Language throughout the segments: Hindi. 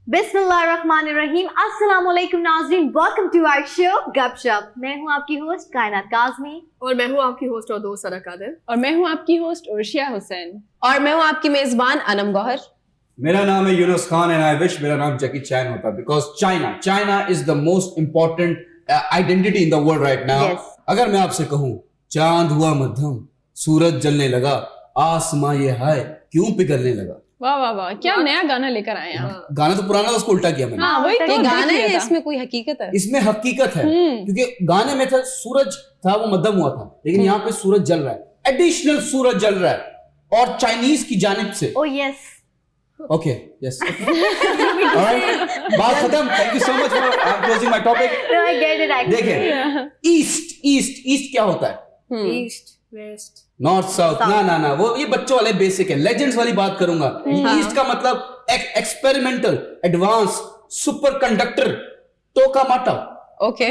बिस्मिल्लाहिर्रहमानिर्रहीम। अस्सलाम वालेकुम नाज़रीन, वेलकम टू आवर शो गपशप। मैं हूं आपकी होस्ट कायनात काज़मी और मैं हूं आपकी होस्ट और दोस्त सना कादिर और मैं हूं आपकी होस्ट उर्शिया हुसैन और मैं हूं आपकी मेजबान अनम गौहर। मेरा नाम है Yunus Khan and I wish मेरा नाम जैकी चैन होता because China is the most important identity in the world right now. अगर मैं आपसे कहूं चांद हुआ मध्यम, सूरज जलने लगा, आसमां ये हाय क्यों पिघलने लगा। वाह वाह वाह, क्या नया गाना लेकर आए हैं आप। गाना तो पुराना था, उसको उल्टा किया मैंने। हाँ, वही तो ये गाना देख लिया है, था। इसमें कोई हकीकत है? इसमें हकीकत है क्योंकि गाने में था सूरज था वो मध्यम हुआ था, लेकिन यहाँ पे सूरज जल रहा है, एडिशनल सूरज जल रहा है और चाइनीज की जानिब से। Oh yes, okay yes, alright, बात खत्म। Thank you so much for closing my topic. I get it actually. देखिए ईस्ट क्या होता है? ईस्ट वेस्ट नॉर्थ साउथ ना वो ये बच्चों वाले बेसिक है, लेजेंड्स वाली बात करूंगा। ईस्ट का मतलब experimental advanced super conductor tokamak. Okay,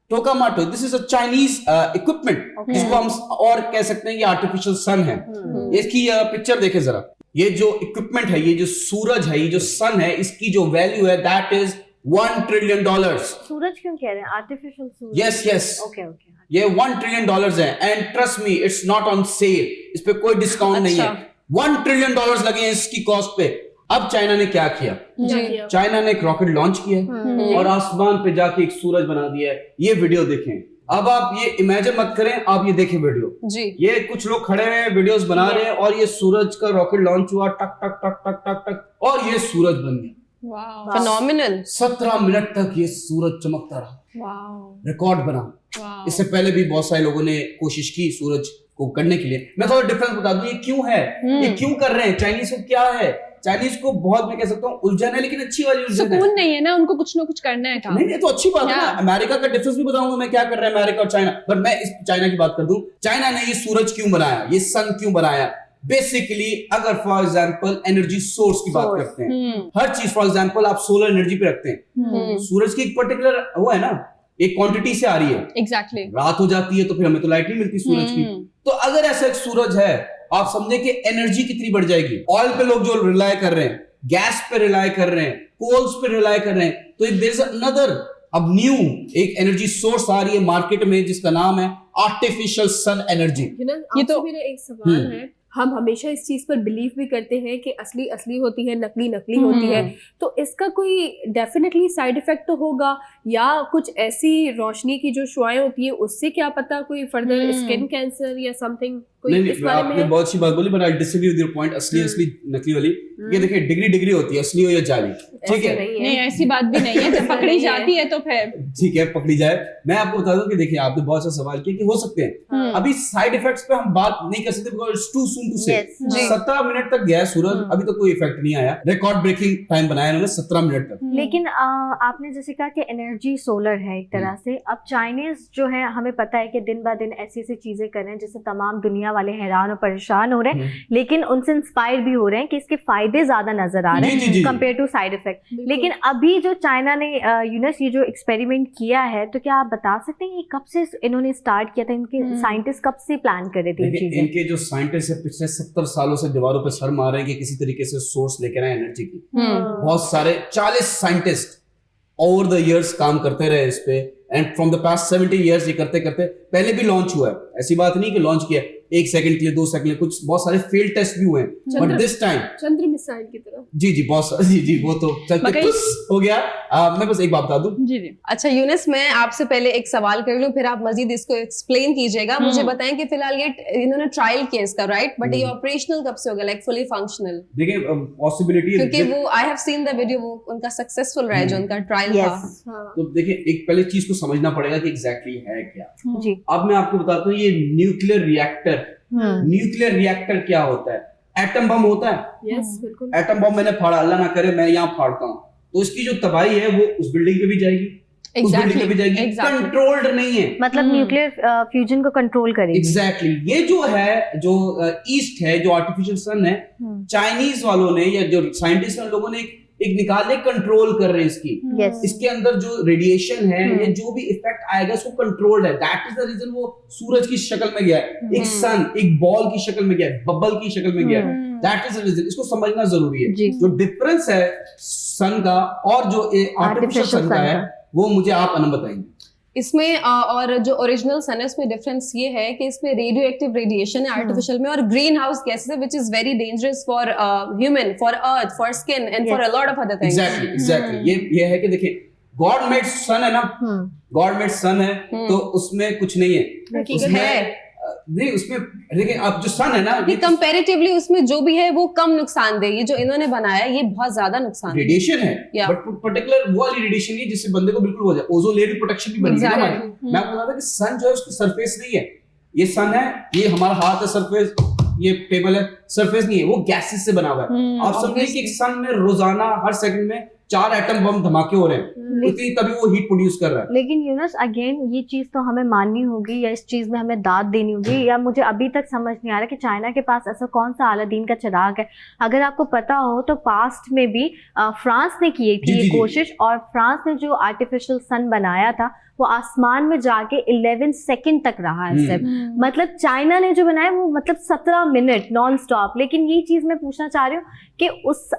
tokamak this is a Chinese equipment जिसको हम और कह सकते हैं ये आर्टिफिशियल सन है। इसकी पिक्चर देखें जरा, ये जो इक्विपमेंट है, ये जो सूरज है, ये जो सन है, इसकी जो वैल्यू है दैट इज $1 ट्रिलियन। सूरज क्यों कह रहे हैं? आर्टिफिशियल सूरज। यस ओके ये $1 ट्रिलियन है and trust me it's not on sale, इस पे कोई डिस्काउंट नहीं है। $1 ट्रिलियन लगे हैं इसकी कॉस्ट पे। अब चाइना ने क्या किया? चाइना ने एक रॉकेट लॉन्च किया और आसमान पे जाके एक सूरज बना दिया है। ये वीडियो देखें। अब आप ये इमेजिन मत करें, आप ये देखें वीडियो जी। ये कुछ लोग खड़े हैं, वीडियोस बना रहे हैं और ये सूरज का रॉकेट लॉन्च हुआ, टक टक टक टक टक टक और ये सूरज बन गया। वाह फिनोमिनल। 17 मिनट तक ये सूरज चमकता रहा, वाह रिकॉर्ड बना। वाह। इससे पहले भी बहुत सारे लोगों ने कोशिश की सूरज को करने के लिए। मैं थोड़ा डिफरेंस बता दूं ये क्यों है, ये क्यों कर रहे हैं। चाइनीज को क्या है, चाइनीज को बहुत मैं कह सकता हूँ उलझन है, लेकिन अच्छी वाली उलझन है। सुकून नहीं है ना, उनको कुछ ना कुछ करना है काम। नहीं तो अच्छी बात है ना। अमेरिका का डिफरेंस भी बताऊंगा मैं क्या कर रहा है अमेरिका और चाइना, बट मैं इस चाइना की बात कर दूं। चाइना ने ये सूरज क्यों बनाया, ये सन क्यों बनाया? बेसिकली अगर फॉर एग्जांपल एनर्जी सोर्स की बात करते हैं, हर चीज फॉर एग्जांपल आप सोलर एनर्जी पे रखते हैं, सूरज की एक पर्टिकुलर वो है ना, एक क्वांटिटी से आ रही है। एग्जैक्टली। रात हो जाती है तो फिर हमें तो लाइट नहीं मिलती सूरज की। तो अगर ऐसा एक सूरज है, आप समझे कि एनर्जी कितनी बढ़ जाएगी। ऑयल पे लोग जो रिलाय कर रहे हैं, गैस पे रिलाय कर रहे हैं, कोल्स पे रिलाय कर रहे हैं, तो देयर इज अनदर अब न्यू एक एनर्जी सोर्स आ रही है मार्केट में जिसका नाम है आर्टिफिशियल सन एनर्जी। ये तो मेरा एक सवाल है, हम हमेशा इस चीज पर बिलीव भी करते हैं कि असली असली होती है, नकली नकली होती है, तो इसका कोई डेफिनेटली साइड इफेक्ट तो होगा, या कुछ ऐसी रोशनी की जो शुआएं होती है उससे क्या पता कोई फर्दर स्किन कैंसर या समथिंग कोई इस बारे में? आपने बहुत अच्छी बात बोली, but I disagree with your point. असली नकली वाली ये देखिए डिग्री होती है, असली हो या जाली, ठीक है? नहीं ऐसी बात भी नहीं है, जब पकड़ी जाती है तो फिर ठीक है पकड़ी जाए। मैं आपको बता दूं कि देखिए आपने बहुत सा सवाल किया कि हो सकते हैं, अभी साइड इफेक्ट्स पे हम बात नहीं कर सकते because it's too soon to say. 17 minute तक गया सूरज, अभी तो कोई इफेक्ट नहीं आया। रिकॉर्ड ब्रेकिंग टाइम बनाया उन्होंने 17 मिनट तक। लेकिन आपने जैसे कहा कि एनर्जी सोलर है एक तरह से। अब चाइनीज जो है, हमें पता है कि दिन ब दिन ऐसी ऐसी चीजें कर रहे हैं जिससे तमाम दुनिया वाले हैरान और परेशान हो रहे हैं, लेकिन उनसे इंस्पायर भी हो रहे हैं कि इसके फायदे ज्यादा नजर आ रहे हैं कंपेयर टू साइड इफेक्ट। लेकिन अभी जो चाइना ने यूनस ये जो एक्सपेरिमेंट किया है, तो क्या आप बता सकते हैं ये कब से इन्होंने स्टार्ट किया था? इनके साइंटिस्ट कब से प्लान कर रहे थे ये चीजें? इनके जो साइंटिस्ट है पिछले 70 सालों से दीवारों पे सर मार रहे हैं कि किसी तरीके से सोर्स लेकर आए एनर्जी की। बहुत सारे 40 साइंटिस्ट ओवर द इयर्स काम करते रहे इस पे, and from the past 70 years ये करते करते पहले भी लॉन्च हुआ है। ऐसी बात नहीं कि लॉन्च किया 1 सेकंड के लिए, 2 सेकंड के लिए, कुछ बहुत सारे फेल टेस्ट भी हुए हैं, but this time Chandra missile की तरह। जी बहुत जी वो तो चलते हो गया। मैं बस एक बात बता दूं। जी। अच्छा यूनिस, मैं आपसे पहले एक सवाल कर लूं, फिर आप मजीद इसको एक्सप्लेन कीजिएगा। मुझे बताएं कि फिलहाल ये इन्होंने ट्रायल किया इसका, राइट? बट ये ऑपरेशनल कब से होगा, लाइक फुली फंक्शनल? देखिए पॉसिबिलिटी, क्योंकि वो I have seen the video, वो उनका सक्सेसफुल रहा है जो उनका ट्रायल था। तो देखिए एक पहले चीज को समझना पड़ेगा कि एग्जैक्टली है क्या। जी। अब मैं आपको बताता हूँ ये न्यूक्लियर रिएक्टर क्या होता है। एटम बम होता है। यस बिल्कुल। एटम बम मैंने फाड़ा, अल्लाह ना करे मैं यहाँ फाड़ता हूँ, तो इसकी जो तबाही है वो उस बिल्डिंग पे भी जाएगी, उस बिल्डिंग पे भी जाएगी, कंट्रोल्ड नहीं है। मतलब न्यूक्लियर फ्यूजन को कंट्रोल करेगी। एग्जैक्टली ये जो है, जो ईस्ट है, जो आर्टिफिशियल सन है, चाइनीज वालों ने या जो साइंटिस्ट लोगों ने एक एक निकाले कंट्रोल कर रहे हैं इसकी। Yes. इसके अंदर जो रेडिएशन है ये जो भी इफेक्ट आएगा इसको कंट्रोल्ड है। दैट इज द रीजन वो सूरज की शक्ल में गया है, एक सन एक बॉल की शक्ल में गया है, बबल की शक्ल में गया है। That is the reason. इसको समझना जरूरी है। जी। जो डिफरेंस है सन का और जो आर्टिफिशियल सन का है वो मुझे आप अनम बताएंगे। इसमें और जो ओरिजिनल सन है उसमें डिफरेंस ये है कि इसमें रेडियो एक्टिव रेडिएशन है आर्टिफिशियल में, और ग्रीन हाउस गैसेस है, which is very dangerous for human, for earth, for skin and for a lot of other things. Exactly ये है कि देखिए गॉड मेड सन है ना, गॉड मेड सन है तो उसमें कुछ नहीं है, उसमें नहीं, उसमें देखिए अब जो सन है ना ये कंपैरेटिवली उसमें जो भी है वो कम नुकसानदेह, ये जो इन्होंने बनाया ये बहुत ज्यादा नुकसान रेडिएशन है, Yeah. बट पर्टिकुलर वो वाली रेडिएशन नहीं जिससे बंदे को बिल्कुल हो जाए। ओजोन लेयर की प्रोटेक्शन भी बनी है ना हमारी। मैं आपको बता था कि सन जो है उसकी सरफेस नहीं है, ये सन है, ये हमारा हाथ है सरफेस, ये टेबल है सरफेस नहीं है, वो गैसेस से बना हुआ है। आप समझिए कि एक सन में रोजाना हर सेकंड में 4 एटम बम धमाके हो रहे हैं, इतनी तभी वो हीट प्रोड्यूस कर रहा है। लेकिन यूनुस अगेन ये चीज तो हमें माननी होगी या इस चीज में हमें दाद देनी होगी, या मुझे अभी तक समझ नहीं आ रहा कि चाइना के पास ऐसा कौन सा अलादीन का चिराग है। अगर आपको पता हो तो पास्ट में भी फ्रांस ने की थी ये कोशिश, और फ्रांस ने जो आर्टिफिशियल सन बनाया था वो आसमान में जाके 11 सेकंड तक रहा है सिर्फ। मतलब चाइना ने जो बनाया वो मतलब 17 मिनट नॉन स्टॉप। लेकिन ये चीज मैं पूछना चाह रही हूँ कि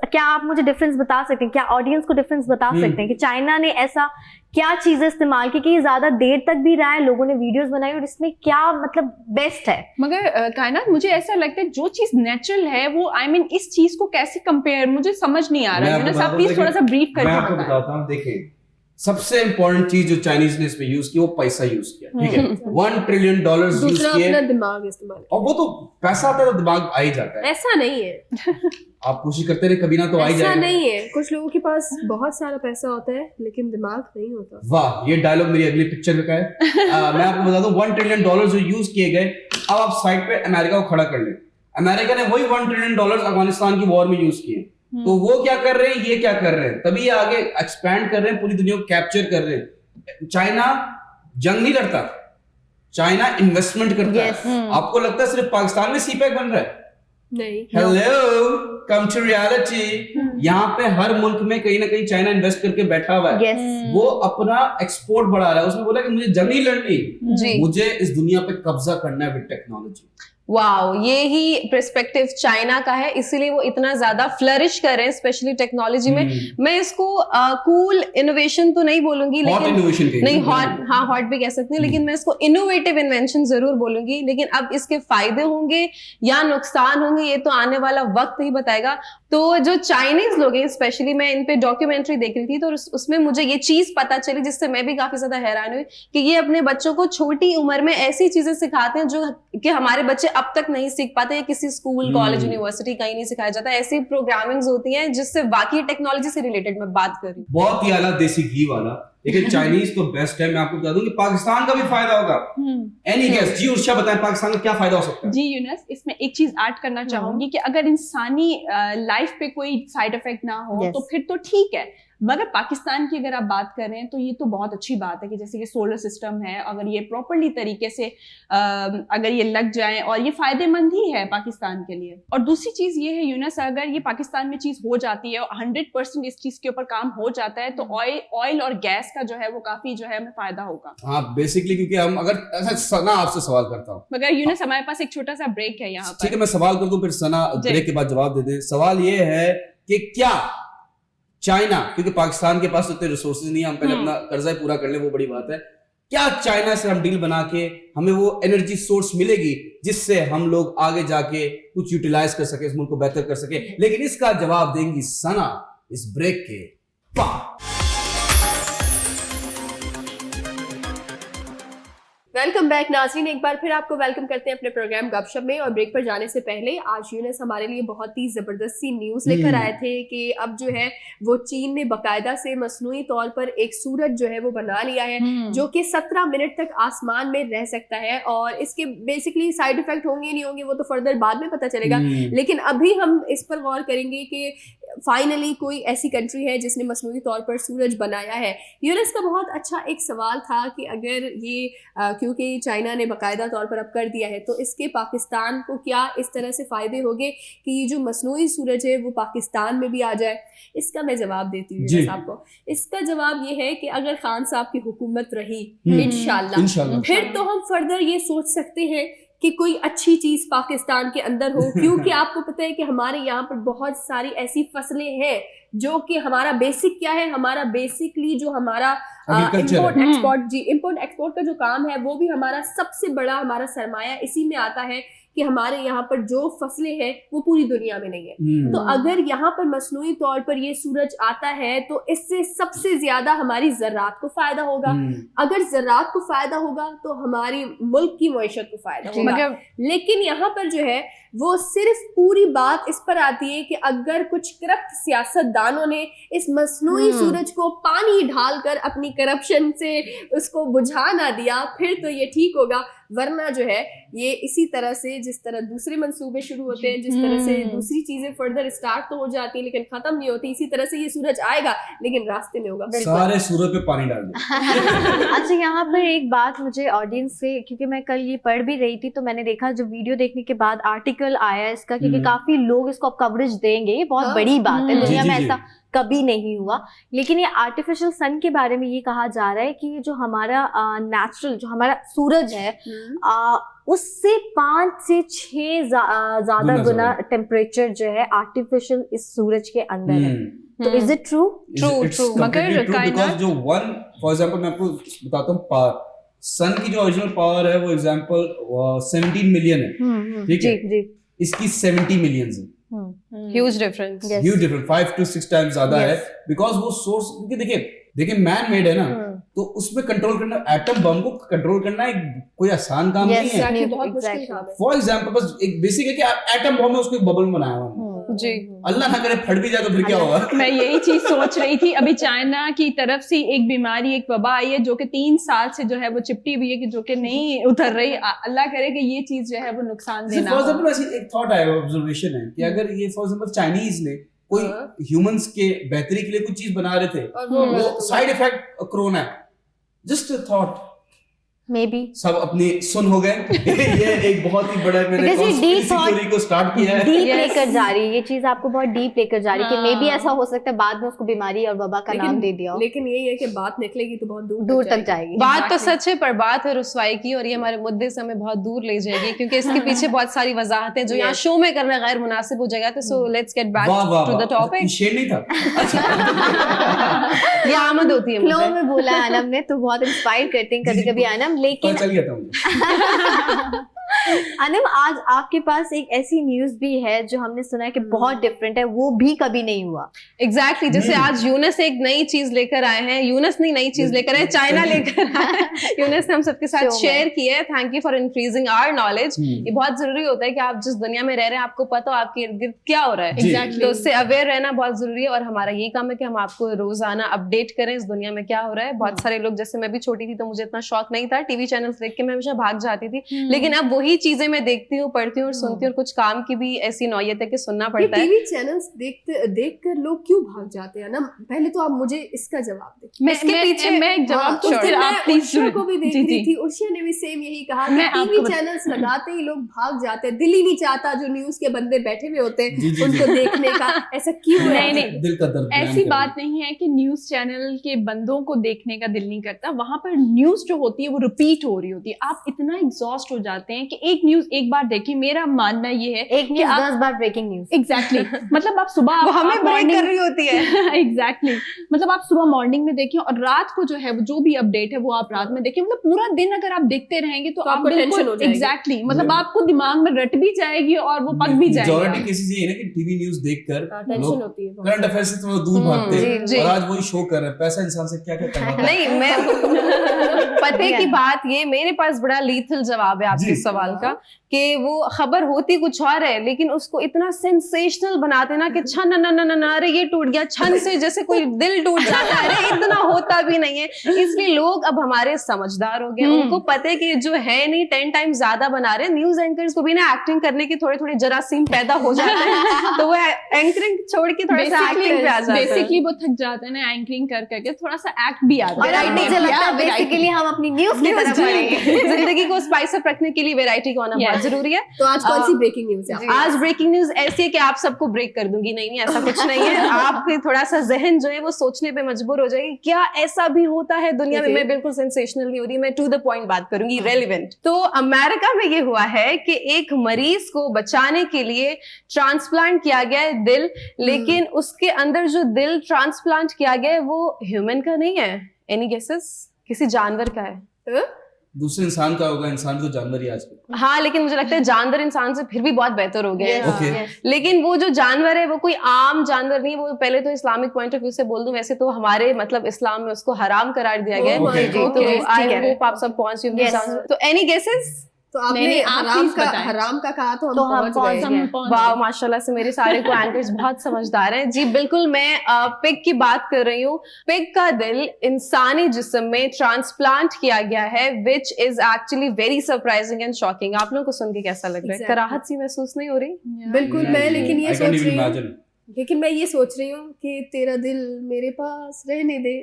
क्या आप मुझे डिफरेंस बता सकते हैं, क्या ऑडियंस को डिफरेंस बता सकते हैं कि चाइना ने ऐसा क्या चीजें इस्तेमाल की कि ये ज्यादा देर तक भी रहा है, लोगों ने वीडियोस बनाई, और इसमें क्या मतलब बेस्ट है? मगर कायनात मुझे ऐसा लगता है जो चीज नेचुरल है वो इस चीज को कैसे कंपेयर, मुझे समझ नहीं आ रहा है। आप प्लीज थोड़ा सा ब्रीफ करके मैं आपको बताता हूँ। देखिए सबसे इंपॉर्टेंट चीज जो चाइनीज ने इसमें यूज की वो पैसा यूज किया, ठीक है। $1 ट्रिलियन यूज किए, अपना दिमाग इस्तेमाल, और वो तो पैसा आता है तो दिमाग आ ही जाता है। ऐसा नहीं है, आप कोशिश करते रहे कभी ना तो आ ही ऐसा जाएगा। नहीं है। कुछ लोगों के पास बहुत सारा पैसा होता है लेकिन दिमाग नहीं होता। वाह, ये डायलॉग मेरी अगली पिक्चर का है। मैं आपको बता दूं $1 ट्रिलियन जो यूज किए गए, अब आप साइड पे अमेरिका को खड़ा कर लें। अमेरिका ने वही $1 ट्रिलियन अफगानिस्तान की वॉर में यूज किए, तो वो क्या कर रहे हैं, ये क्या कर रहे हैं, तभी ये आगे एक्सपैंड कर रहे हैं, पूरी दुनिया को कैप्चर कर रहे हैं। चाइना जंग नहीं लड़ता, चाइना इन्वेस्टमेंट करता है। आपको लगता है सिर्फ पाकिस्तान में सीपैक बन रहा है? नहीं। Hello, come to reality. यहाँ पे हर मुल्क में कहीं ना कहीं चाइना इन्वेस्ट करके बैठा हुआ है। वो अपना एक्सपोर्ट बढ़ा रहा है। उसने बोला कि मुझे जंग नहीं लड़नी, मुझे इस दुनिया पे कब्जा करना है विद टेक्नोलॉजी। वाओ, ये ही पर्सपेक्टिव चाइना का है, इसीलिए वो इतना ज्यादा फ्लरिश कर रहे हैं स्पेशली टेक्नोलॉजी में। मैं इसको कूल इनोवेशन तो नहीं बोलूंगी, लेकिन नहीं हॉट भी कह सकते हैं, लेकिन मैं इसको इनोवेटिव इन्वेंशन जरूर बोलूंगी। लेकिन अब इसके फायदे होंगे या नुकसान होंगे ये तो आने वाला वक्त ही बताएगा। तो जो चाइनीज लोग हैं, स्पेशली मैं इन पे डॉक्यूमेंट्री देख रही थी तो उसमें मुझे ये चीज पता चली जिससे मैं भी काफी ज्यादा हैरान हुई कि ये अपने बच्चों को छोटी उम्र में ऐसी चीजें सिखाते हैं जो कि हमारे बच्चे अब तक नहीं सीख पाते, या किसी स्कूल कॉलेज यूनिवर्सिटी कहीं नहीं सिखाया जाता। ऐसी प्रोग्रामिंग्स होती हैं जिससे बाकी टेक्नोलॉजी से रिलेटेड मैं बात कर रही हूँ। बहुत ही आला देसी घी वाला, लेकिन चाइनीज तो बेस्ट है। मैं आपको बता दूं कि पाकिस्तान का भी फायदा होगा। एनी गेस जी, उर्षा बताएं पाकिस्तान का क्या फायदा हो सकता है? जी यूनुस, इसमें एक चीज ऐड करना चाहूंगी कि अगर इंसानी लाइफ पे कोई साइड इफेक्ट ना हो तो फिर तो ठीक है, मगर पाकिस्तान की अगर आप बात करें तो ये तो बहुत अच्छी बात है कि जैसे कि सोलर सिस्टम है, अगर ये प्रॉपरली तरीके से अगर ये लग जाए और ये फायदेमंद ही है पाकिस्तान के लिए। और दूसरी चीज ये है यूनुस, अगर ये पाकिस्तान में चीज हो जाती है और 100% इस चीज के ऊपर काम हो जाता है तो ऑयल और गैस का जो है वो काफी जो है हमें फायदा होगा। हाँ, बेसिकली क्योंकि हम अगर सना आपसे सवाल करता हूँ, मगर यूनुस हमारे पास एक छोटा सा ब्रेक है यहाँ पर। ठीक है, मैं सवाल कर दूं फिर सना ब्रेक के बाद जवाब दे दे। सवाल ये है कि क्या चाइना, क्योंकि पाकिस्तान के पास उतने रिसोर्सेज नहीं है, हम पहले अपना कर्जा पूरा कर ले, वो बड़ी बात है, क्या चाइना से हम डील बना के हमें वो एनर्जी सोर्स मिलेगी जिससे हम लोग आगे जाके कुछ यूटिलाइज कर सके, इस मुल्क को बेहतर कर सके? लेकिन इसका जवाब देंगी सना इस ब्रेक के बाद। वेलकम बैक नाज़रीन, एक बार फिर आपको वेलकम करते हैं अपने प्रोग्राम गपशप में। और ब्रेक पर जाने से पहले आज यूनुस हमारे लिए बहुत ही जबरदस्त सी न्यूज़ लेकर आए थे कि अब जो है वो चीन ने बाकायदा से मसनूई तौर पर एक सूरज जो है वो बना लिया है जो कि 17 मिनट तक आसमान में रह सकता है। और इसके बेसिकली साइड इफेक्ट होंगे नहीं होंगे वो तो फर्दर बाद में पता चलेगा, लेकिन अभी हम इस पर गौर करेंगे कि फाइनली कोई ऐसी कंट्री है जिसने मसनूई तौर पर सूरज बनाया है। यूनुस का बहुत अच्छा एक सवाल था कि अगर ये क्योंकि चाइना ने बाकायदा तौर पर अब कर दिया है तो इसके पाकिस्तान को क्या इस तरह से फ़ायदे होंगे कि ये जो मसनूई सूरज है वो पाकिस्तान में भी आ जाए। इसका मैं जवाब देती हूँ यूनुस आपको। इसका जवाब ये है कि अगर खान साहब की हुकूमत रही इंशाल्लाह फिर तो हम फर्दर ये सोच सकते हैं कि कोई अच्छी चीज पाकिस्तान के अंदर हो, क्योंकि आपको पता है कि हमारे यहाँ पर बहुत सारी ऐसी फसलें हैं जो कि हमारा बेसिक क्या है, हमारा बेसिकली जो हमारा इम्पोर्ट एक्सपोर्ट का जो काम है वो भी हमारा सबसे बड़ा हमारा सरमाया इसी में आता है कि हमारे यहाँ पर जो फसलें हैं वो पूरी दुनिया में नहीं है। तो अगर यहाँ पर मसनूई तौर पर ये सूरज आता है तो इससे सबसे ज्यादा हमारी ज़राअत को फायदा होगा। अगर ज़राअत को फायदा होगा तो हमारी मुल्क की मईशत को फायदा होगा। लेकिन यहाँ पर जो है वो सिर्फ पूरी बात इस पर आती है कि अगर कुछ करप्ट सियासतदानों ने इस मसनूई सूरज को पानी ढालकर अपनी करप्शन से उसको बुझा ना दिया फिर तो ये ठीक होगा, वरना जो है ये इसी तरह से जिस तरह दूसरे मंसूबे शुरू होते हैं, जिस तरह से दूसरी चीजें फर्दर स्टार्ट तो हो जाती है लेकिन खत्म नहीं होती, इसी तरह से ये सूरज आएगा लेकिन रास्ते में होगा। सारे सूरज पे पानी डाल दो। अच्छा, यहाँ पर एक बात मुझे ऑडियंस से, क्योंकि मैं कल ये पढ़ भी रही थी तो मैंने देखा जो वीडियो देखने के बाद आर्टिकल आया इसका, क्योंकि काफी लोग इसको कवरेज देंगे, ये बहुत बड़ी बात है, दुनिया में ऐसा कभी नहीं हुआ। लेकिन ये आर्टिफिशियल सन के बारे में ये कहा जा रहा है कि ये जो हमारा नेचुरल जो हमारा सूरज है उससे 5 से 6 ज्यादा गुना टेम्परेचर जो है आर्टिफिशियल इस सूरज के अंदर है। तो इज इट ट्रू? ट्रू मगर बिकॉज़ जो वन फॉर एग्जांपल मैं आपको बताता हूँ, पावर सन की जो ओरिजिनल पावर है वो एग्जांपल 17 मिलियन है, ठीक है, इसकी 70 मिलियंस है। ह्यूज डिफरेंस 5 to 6 टाइम्स ज्यादा है, बिकॉज वो सोर्स, क्योंकि देखिए मैन मेड है ना, तो उसमें कंट्रोल करना, एटम बम को कंट्रोल करना एक कोई आसान काम नहीं है। बहुत मुश्किल काम है। फॉर एग्जांपल बस एक बेसिक है कि एटम बम में उसको एक बबल बनाया हुआ जी, अल्लाह ना करे फट भी जाए तो फिर क्या होगा। मैं यही चीज सोच रही थी, अभी चाइना की तरफ से एक बीमारी, एक वबा आई है जो कि 3 साल से जो है वो चिपटी हुई है कि जो कि नहीं उतर रही। अल्लाह करे कि ये चीज जो है वो नुकसान देना। फॉर एग्जांपल ऐसी एक थॉट आया, ऑब्जर्वेशन है कि अगर ये फॉर एग्जांपल चाइनीज ने कोई ह्यूमंस के बेहतरी के लिए कुछ चीज बना रहे थे, वो side effect corona, just a thought, may be सब अपनी सुन हो गए। ये एक बहुत ही बड़ा मैंने कॉन्स्पिरेसी थ्योरी को स्टार्ट किया है, डीप लेकर जा रही है ये चीज, आपको बहुत डीप लेकर जा रही है कि मे बी ऐसा हो सकता है बाद में उसको बीमारी और वबा का नाम दे दिया हो। लेकिन यही है कि बात निकलेगी तो बहुत दूर तक जाएगी। बात तो सच है पर बात है रुसवाई की, और ये हमारे मुद्दे से हमें बहुत दूर ले जाएगी क्योंकि इसके पीछे बहुत सारी वजाहतें जो यहाँ शो में करना गैर मुनासिब हो जाएगा। तो so let's get back to the topic. शेर नहीं था ये आमद होती है, फ्लो में बोला है अनम ने, तो बहुत इंस्पायर करते हैं कभी कभी अनम। लेकिन चल गया था अनम, आज आपके पास एक ऐसी न्यूज भी है जो हमने सुना है कि बहुत डिफरेंट है, वो भी कभी नहीं हुआ। एग्जैक्टली जैसे आज यूनस एक नई चीज लेकर आए हैं, यूनस नहीं नई चीज लेकर आए, चाइना लेकर आए। यूनस ने हम सबके साथ शेयर किया है। Thank you for increasing our knowledge. ये बहुत जरूरी होता है कि आप जिस दुनिया में रह रहे हैं आपको पता हो आपके इर्द गिर्द क्या हो रहा है। Exactly. तो उससे अवेयर रहना बहुत जरूरी है, और हमारा यही काम है कि हम आपको रोजाना अपडेट करें इस दुनिया में क्या हो रहा है। बहुत सारे लोग, जैसे मैं भी छोटी थी तो मुझे इतना शौक नहीं था, टीवी चैनल्स देख के मैं हमेशा भाग जाती थी, लेकिन अब वही चीजें मैं देखती हूँ, पढ़ती हूँ और सुनती हूँ, और कुछ काम की भी ऐसी नौयत है कि सुनना पड़ता है। टीवी चैनल्स देखकर लोग क्यों भाग जाते हैं ना, पहले तो आप मुझे इसका जवाब दें। मैं इसके पीछे मैं एक जवाब फिर आप प्लीज उर्शिया को भी देख रही थी, उर्शिया ने भी सेम यही कहा कि टीवी चैनल्स लगाते ही लोग भाग जाते हैं, दिल ही नहीं चाहता जो न्यूज के बंदे बैठे हुए होते हैं उनको देखने का। ऐसा क्यों है? नहीं, दिल का दर्द ऐसी बात नहीं है कि न्यूज चैनल के बंदों को देखने का दिल नहीं करता, वहां पर न्यूज जो होती है वो रिपीट हो रही होती है, आप इतना एग्जॉस्ट हो जाते हैं कि एक न्यूज एक बार देखिए। मेरा मानना ये है एक न्यूज 10 बार ब्रेकिंग न्यूज। एग्जैक्टली मतलब आप सुबह वो हमें ब्रेक कर रही होती है। एग्जैक्टली मतलब आप सुबह मॉर्निंग में देखें और रात को जो है जो भी अपडेट है वो आप रात में देखें। मतलब पूरा दिन अगर आप देखते रहेंगे तो आप टेंशन हो जाएगी। एग्जैक्टली मतलब आपको दिमाग में रट भी जाएगी और वो पक भी जाएगी। मेजॉरिटी केसेस ये है ना कि टीवी न्यूज देखकर टेंशन होती है, करंट अफेयर्स से थोड़ा दूर भागते हैं, और आज वही शो कर रहे हैं। पैसा इंसान से क्या क्या करना। नहीं, मैं पते की बात, ये मेरे पास बड़ा लीथल जवाब है आपके सवाल सवाल का कि वो खबर होती कुछ और है लेकिन उसको इतना सेंसेशनल बनाते ना कि छन न न न अरे ये टूट गया, छन से जैसे कोई दिल टूट जाता है, अरे इतना होता भी नहीं है। इसलिए लोग अब हमारे समझदार हो गए, उनको पता है कि जो है नहीं 10 टाइम्स ज्यादा बना रहे हैं। न्यूज एंकर्स को भी ना एक्टिंग करने के थोड़े थोड़े जरासीम पैदा हो जाते हैं तो वो एंकरिंग छोड़ के थोड़ा सा एक्टिंग पे आ जाते हैं। बेसिकली वो थक जाते हैं ना एंकरिंग कर करके, थोड़ा सा एक्ट भी आता है। और मुझे लगता है बेसिकली हम अपनी न्यूज़ की तरफ बढ़ेंगे। जिंदगी को स्पाइस अप रखने के लिए वैरायटी का होना बहुत जरूरी है। तो आज कौन सी ब्रेकिंग न्यूज है? आज ब्रेकिंग न्यूज ऐसी है कि आप सबको ब्रेक कर दूंगी। नहीं ऐसा कुछ नहीं है। आपके थोड़ा सा जहन जो है वो सोचने पे मजबूर हो जाएगी, क्या ऐसा भी होता है दुनिया में। मैं बिल्कुल सेंसेशनल नहीं हो रही, मैं टू द पॉइंट बात करूंगी, रेलिवेंट। तो अमेरिका में ये हुआ है कि एक मरीज को बचाने के लिए ट्रांसप्लांट किया गया है दिल, लेकिन उसके अंदर जो दिल ट्रांसप्लांट किया गया है वो ह्यूमन का नहीं है। Any guesses? किसी जानवर का है। दूसरे इंसान का होगा, इंसान तो जानवर ही आजकल। हाँ, लेकिन मुझे लगता है जानवर इंसान से फिर भी बहुत बेहतर हो गए हैं। Okay. लेकिन वो जो जानवर है वो कोई आम जानवर नहीं। वो पहले तो इस्लामिक पॉइंट ऑफ व्यू से बोल दूं, वैसे तो हमारे मतलब इस्लाम में उसको हराम करार दिया गया है। Okay. तो आई होप आप सब पहुंच गए। तो एनी गेसेस? तो आपने नहीं, आप हराम please का बताएं। हराम का कहा तो तो हम हम पहुंच गए। वाह, माशाल्लाह से मेरे सारे को एंकर्स बहुत समझदार हैं। जी बिल्कुल, मैं पिग की बात कर रही हूँ। पिग का दिल इंसानी जिस्म में ट्रांसप्लांट किया गया है, which is actually very surprising and shocking. आप लोगों को सुन के कैसा लग रहा है? Exactly. कराहत सी महसूस नहीं हो रही? बिल्कुल। मैं लेकिन ये I सोच can't even रही हूँ imagine. कि तेरा दिल मेरे पास रहने दे।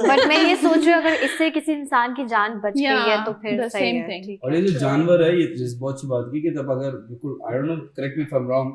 बट मैं ये सोच रही हूँ अगर इससे किसी इंसान की जान बच गई है तो फिर the सही same है। thing. ठीक और ये जो जानवर है, ये जिस बहुत अच्छी बात की कि तब अगर बिल्कुल I don't know, correct me if I am wrong,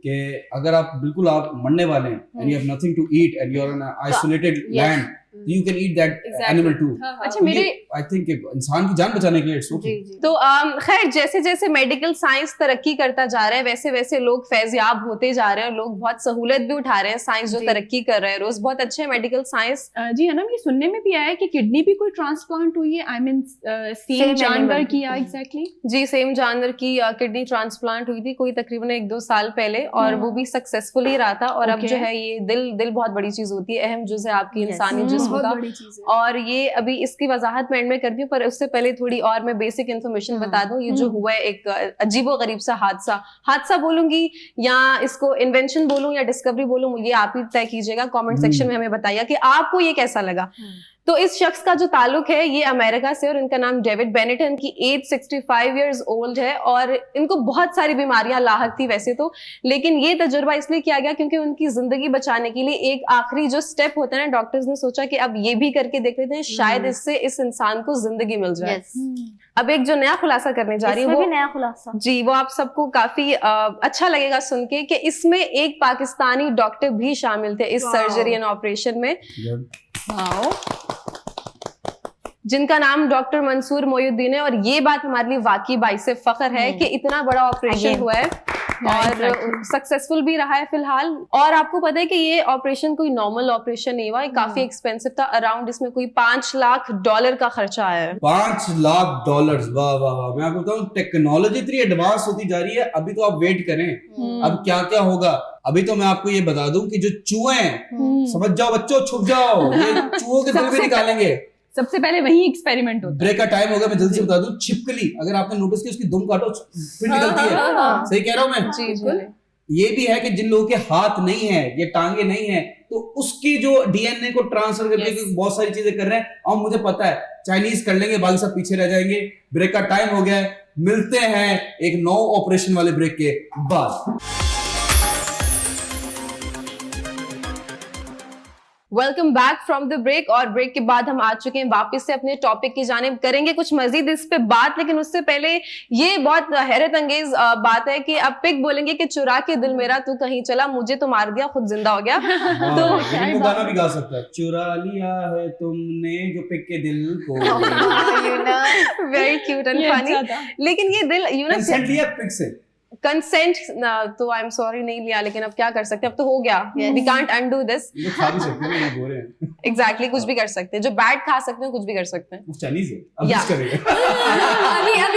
कि अगर आप बिल्कुल आप मरने वाले हैं and you have nothing to eat and you are on isolated land, you can eat that animal too. अच्छा, मेरे आई थिंक इंसान की जान बचाने के लिए इट्स ओके। जी। तो खैर, जैसे जैसे मेडिकल साइंस तरक्की करता जा रहा है वैसे वैसे लोग फैज़याब होते जा रहे हैं, लोग बहुत सहूलत भी उठा रहे हैं। साइंस जो जी। तरक्की कर रहा है रोज, बहुत अच्छे है मेडिकल साइंस। जी अनम, ये सुनने में भी आया है कि किडनी भी कोई ट्रांसप्लांट हुई है। आई मीन सेम Same जानवर animal. की। एग्जैक्टली जी, सेम जानवर की किडनी ट्रांसप्लांट हुई थी कोई तकरीबन 1-2 साल पहले, और वो भी सक्सेसफुल ही रहा था। और अब Okay. जो है ये दिल बहुत बड़ी चीज होती है, अहम जुज़ है आपकी Yes. इंसानी जिस्म बहुत का। बड़ी चीज है। और ये अभी इसकी वजाहत मैं एंड में करती हूँ, पर उससे पहले थोड़ी और मैं बेसिक इन्फॉर्मेशन बता दूं। ये जो हुआ है एक अजीबो गरीब सा हादसा बोलूंगी या इसको इन्वेंशन बोलूं या डिस्कवरी बोलूं, ये आप ही तय कीजिएगा। कमेंट सेक्शन में हमें बताइए कि आपको ये कैसा लगा। तो इस शख्स का जो ताल्लुक है ये अमेरिका से, और इनका नाम डेविड बेनेट है। इनकी एज 65 इयर्स ओल्ड है और इनको बहुत सारी बीमारियां लाहक थी वैसे तो, लेकिन ये तजुर्बा इसलिए किया गया क्योंकि उनकी जिंदगी बचाने के लिए एक आखिरी जो स्टेप होता है ना, डॉक्टर्स ने सोचा कि अब ये भी करके देख लेते हैं, शायद इससे इस इंसान को जिंदगी मिल जाए। अब एक जो नया खुलासा करने जा रही है इसमें वो भी नया खुलासा। जी, वो आप सबको काफी अच्छा लगेगा सुन के कि इसमें एक पाकिस्तानी डॉक्टर भी शामिल थे इस सर्जरी एंड ऑपरेशन में, जिनका नाम डॉक्टर मंसूर मोयुद्दीन है। और ये बात हमारे लिए वाकई बाइसे फख्र है कि इतना बड़ा ऑपरेशन हुआ है और सक्सेसफुल भी रहा है फिलहाल। और आपको पता है कि ये ऑपरेशन कोई नॉर्मल ऑपरेशन नहीं हुआ, काफी एक्सपेंसिव था। अराउंड इसमें कोई $5 लाख का खर्चा आया है। $5 लाख। वाह वाह वाह। मैं आपको बताऊं, टेक्नोलॉजी इतनी एडवांस होती जा रही है, अभी तो आप वेट करें अब क्या क्या होगा। अभी तो मैं आपको ये बता दूं कि जो चूहे हैं, समझ जाओ बच्चों, छुप जाओ, ये चूहों के दिल भी निकालेंगे। सबसे पहले वही एक्सपेरिमेंट होता है। ब्रेक का टाइम हो गया, मैं जल्दी से बता दूं, छिपकली, अगर आपने नोटिस किया, उसकी दुम काटो फिर निकलती है। सही कह रहा हूं मैं? जी। ये भी है कि जिन लोगों के हाथ नहीं है, ये टांगे नहीं है, तो उसकी जो डीएनए को ट्रांसफर करके बहुत सारी चीजें कर रहे हैं। और मुझे पता है चाइनीज कर लेंगे, बाकी सब पीछे रह जाएंगे। ब्रेक का टाइम हो गया है, मिलते हैं एक 9 ऑपरेशन वाले ब्रेक के बाद। Welcome back from the break. और ब्रेक के बाद हम आ चुके हैं वापस से अपने टॉपिक की जानिब, करेंगे कुछ मजीद इस पे बात। लेकिन उससे पहले ये बहुत हैरत अंगेज बात है कि अब पिग बोलेंगे कि चुरा के दिल मेरा तू कहीं चला, मुझे तो मार दिया खुद जिंदा हो गया। तो वो गाना भी गा सकता है, चुरा लिया है तुमने जो पिग के दिल को। Very cute and funny. लेकिन ये दिल कंसेंट लिया पिग से, कंसेंट तो आई एम सॉरी नहीं लिया, लेकिन अब क्या कर सकते हैं, अब तो हो गया। We can't undo this. ये खा भी सकते हैं, ये गोरे हैं। एग्जैक्टली, कुछ भी कर सकते हैं, जो बैड खा सकते हैं कुछ भी कर सकते हैं। वो चाइनीज है, अब या। कुछ करेंगे।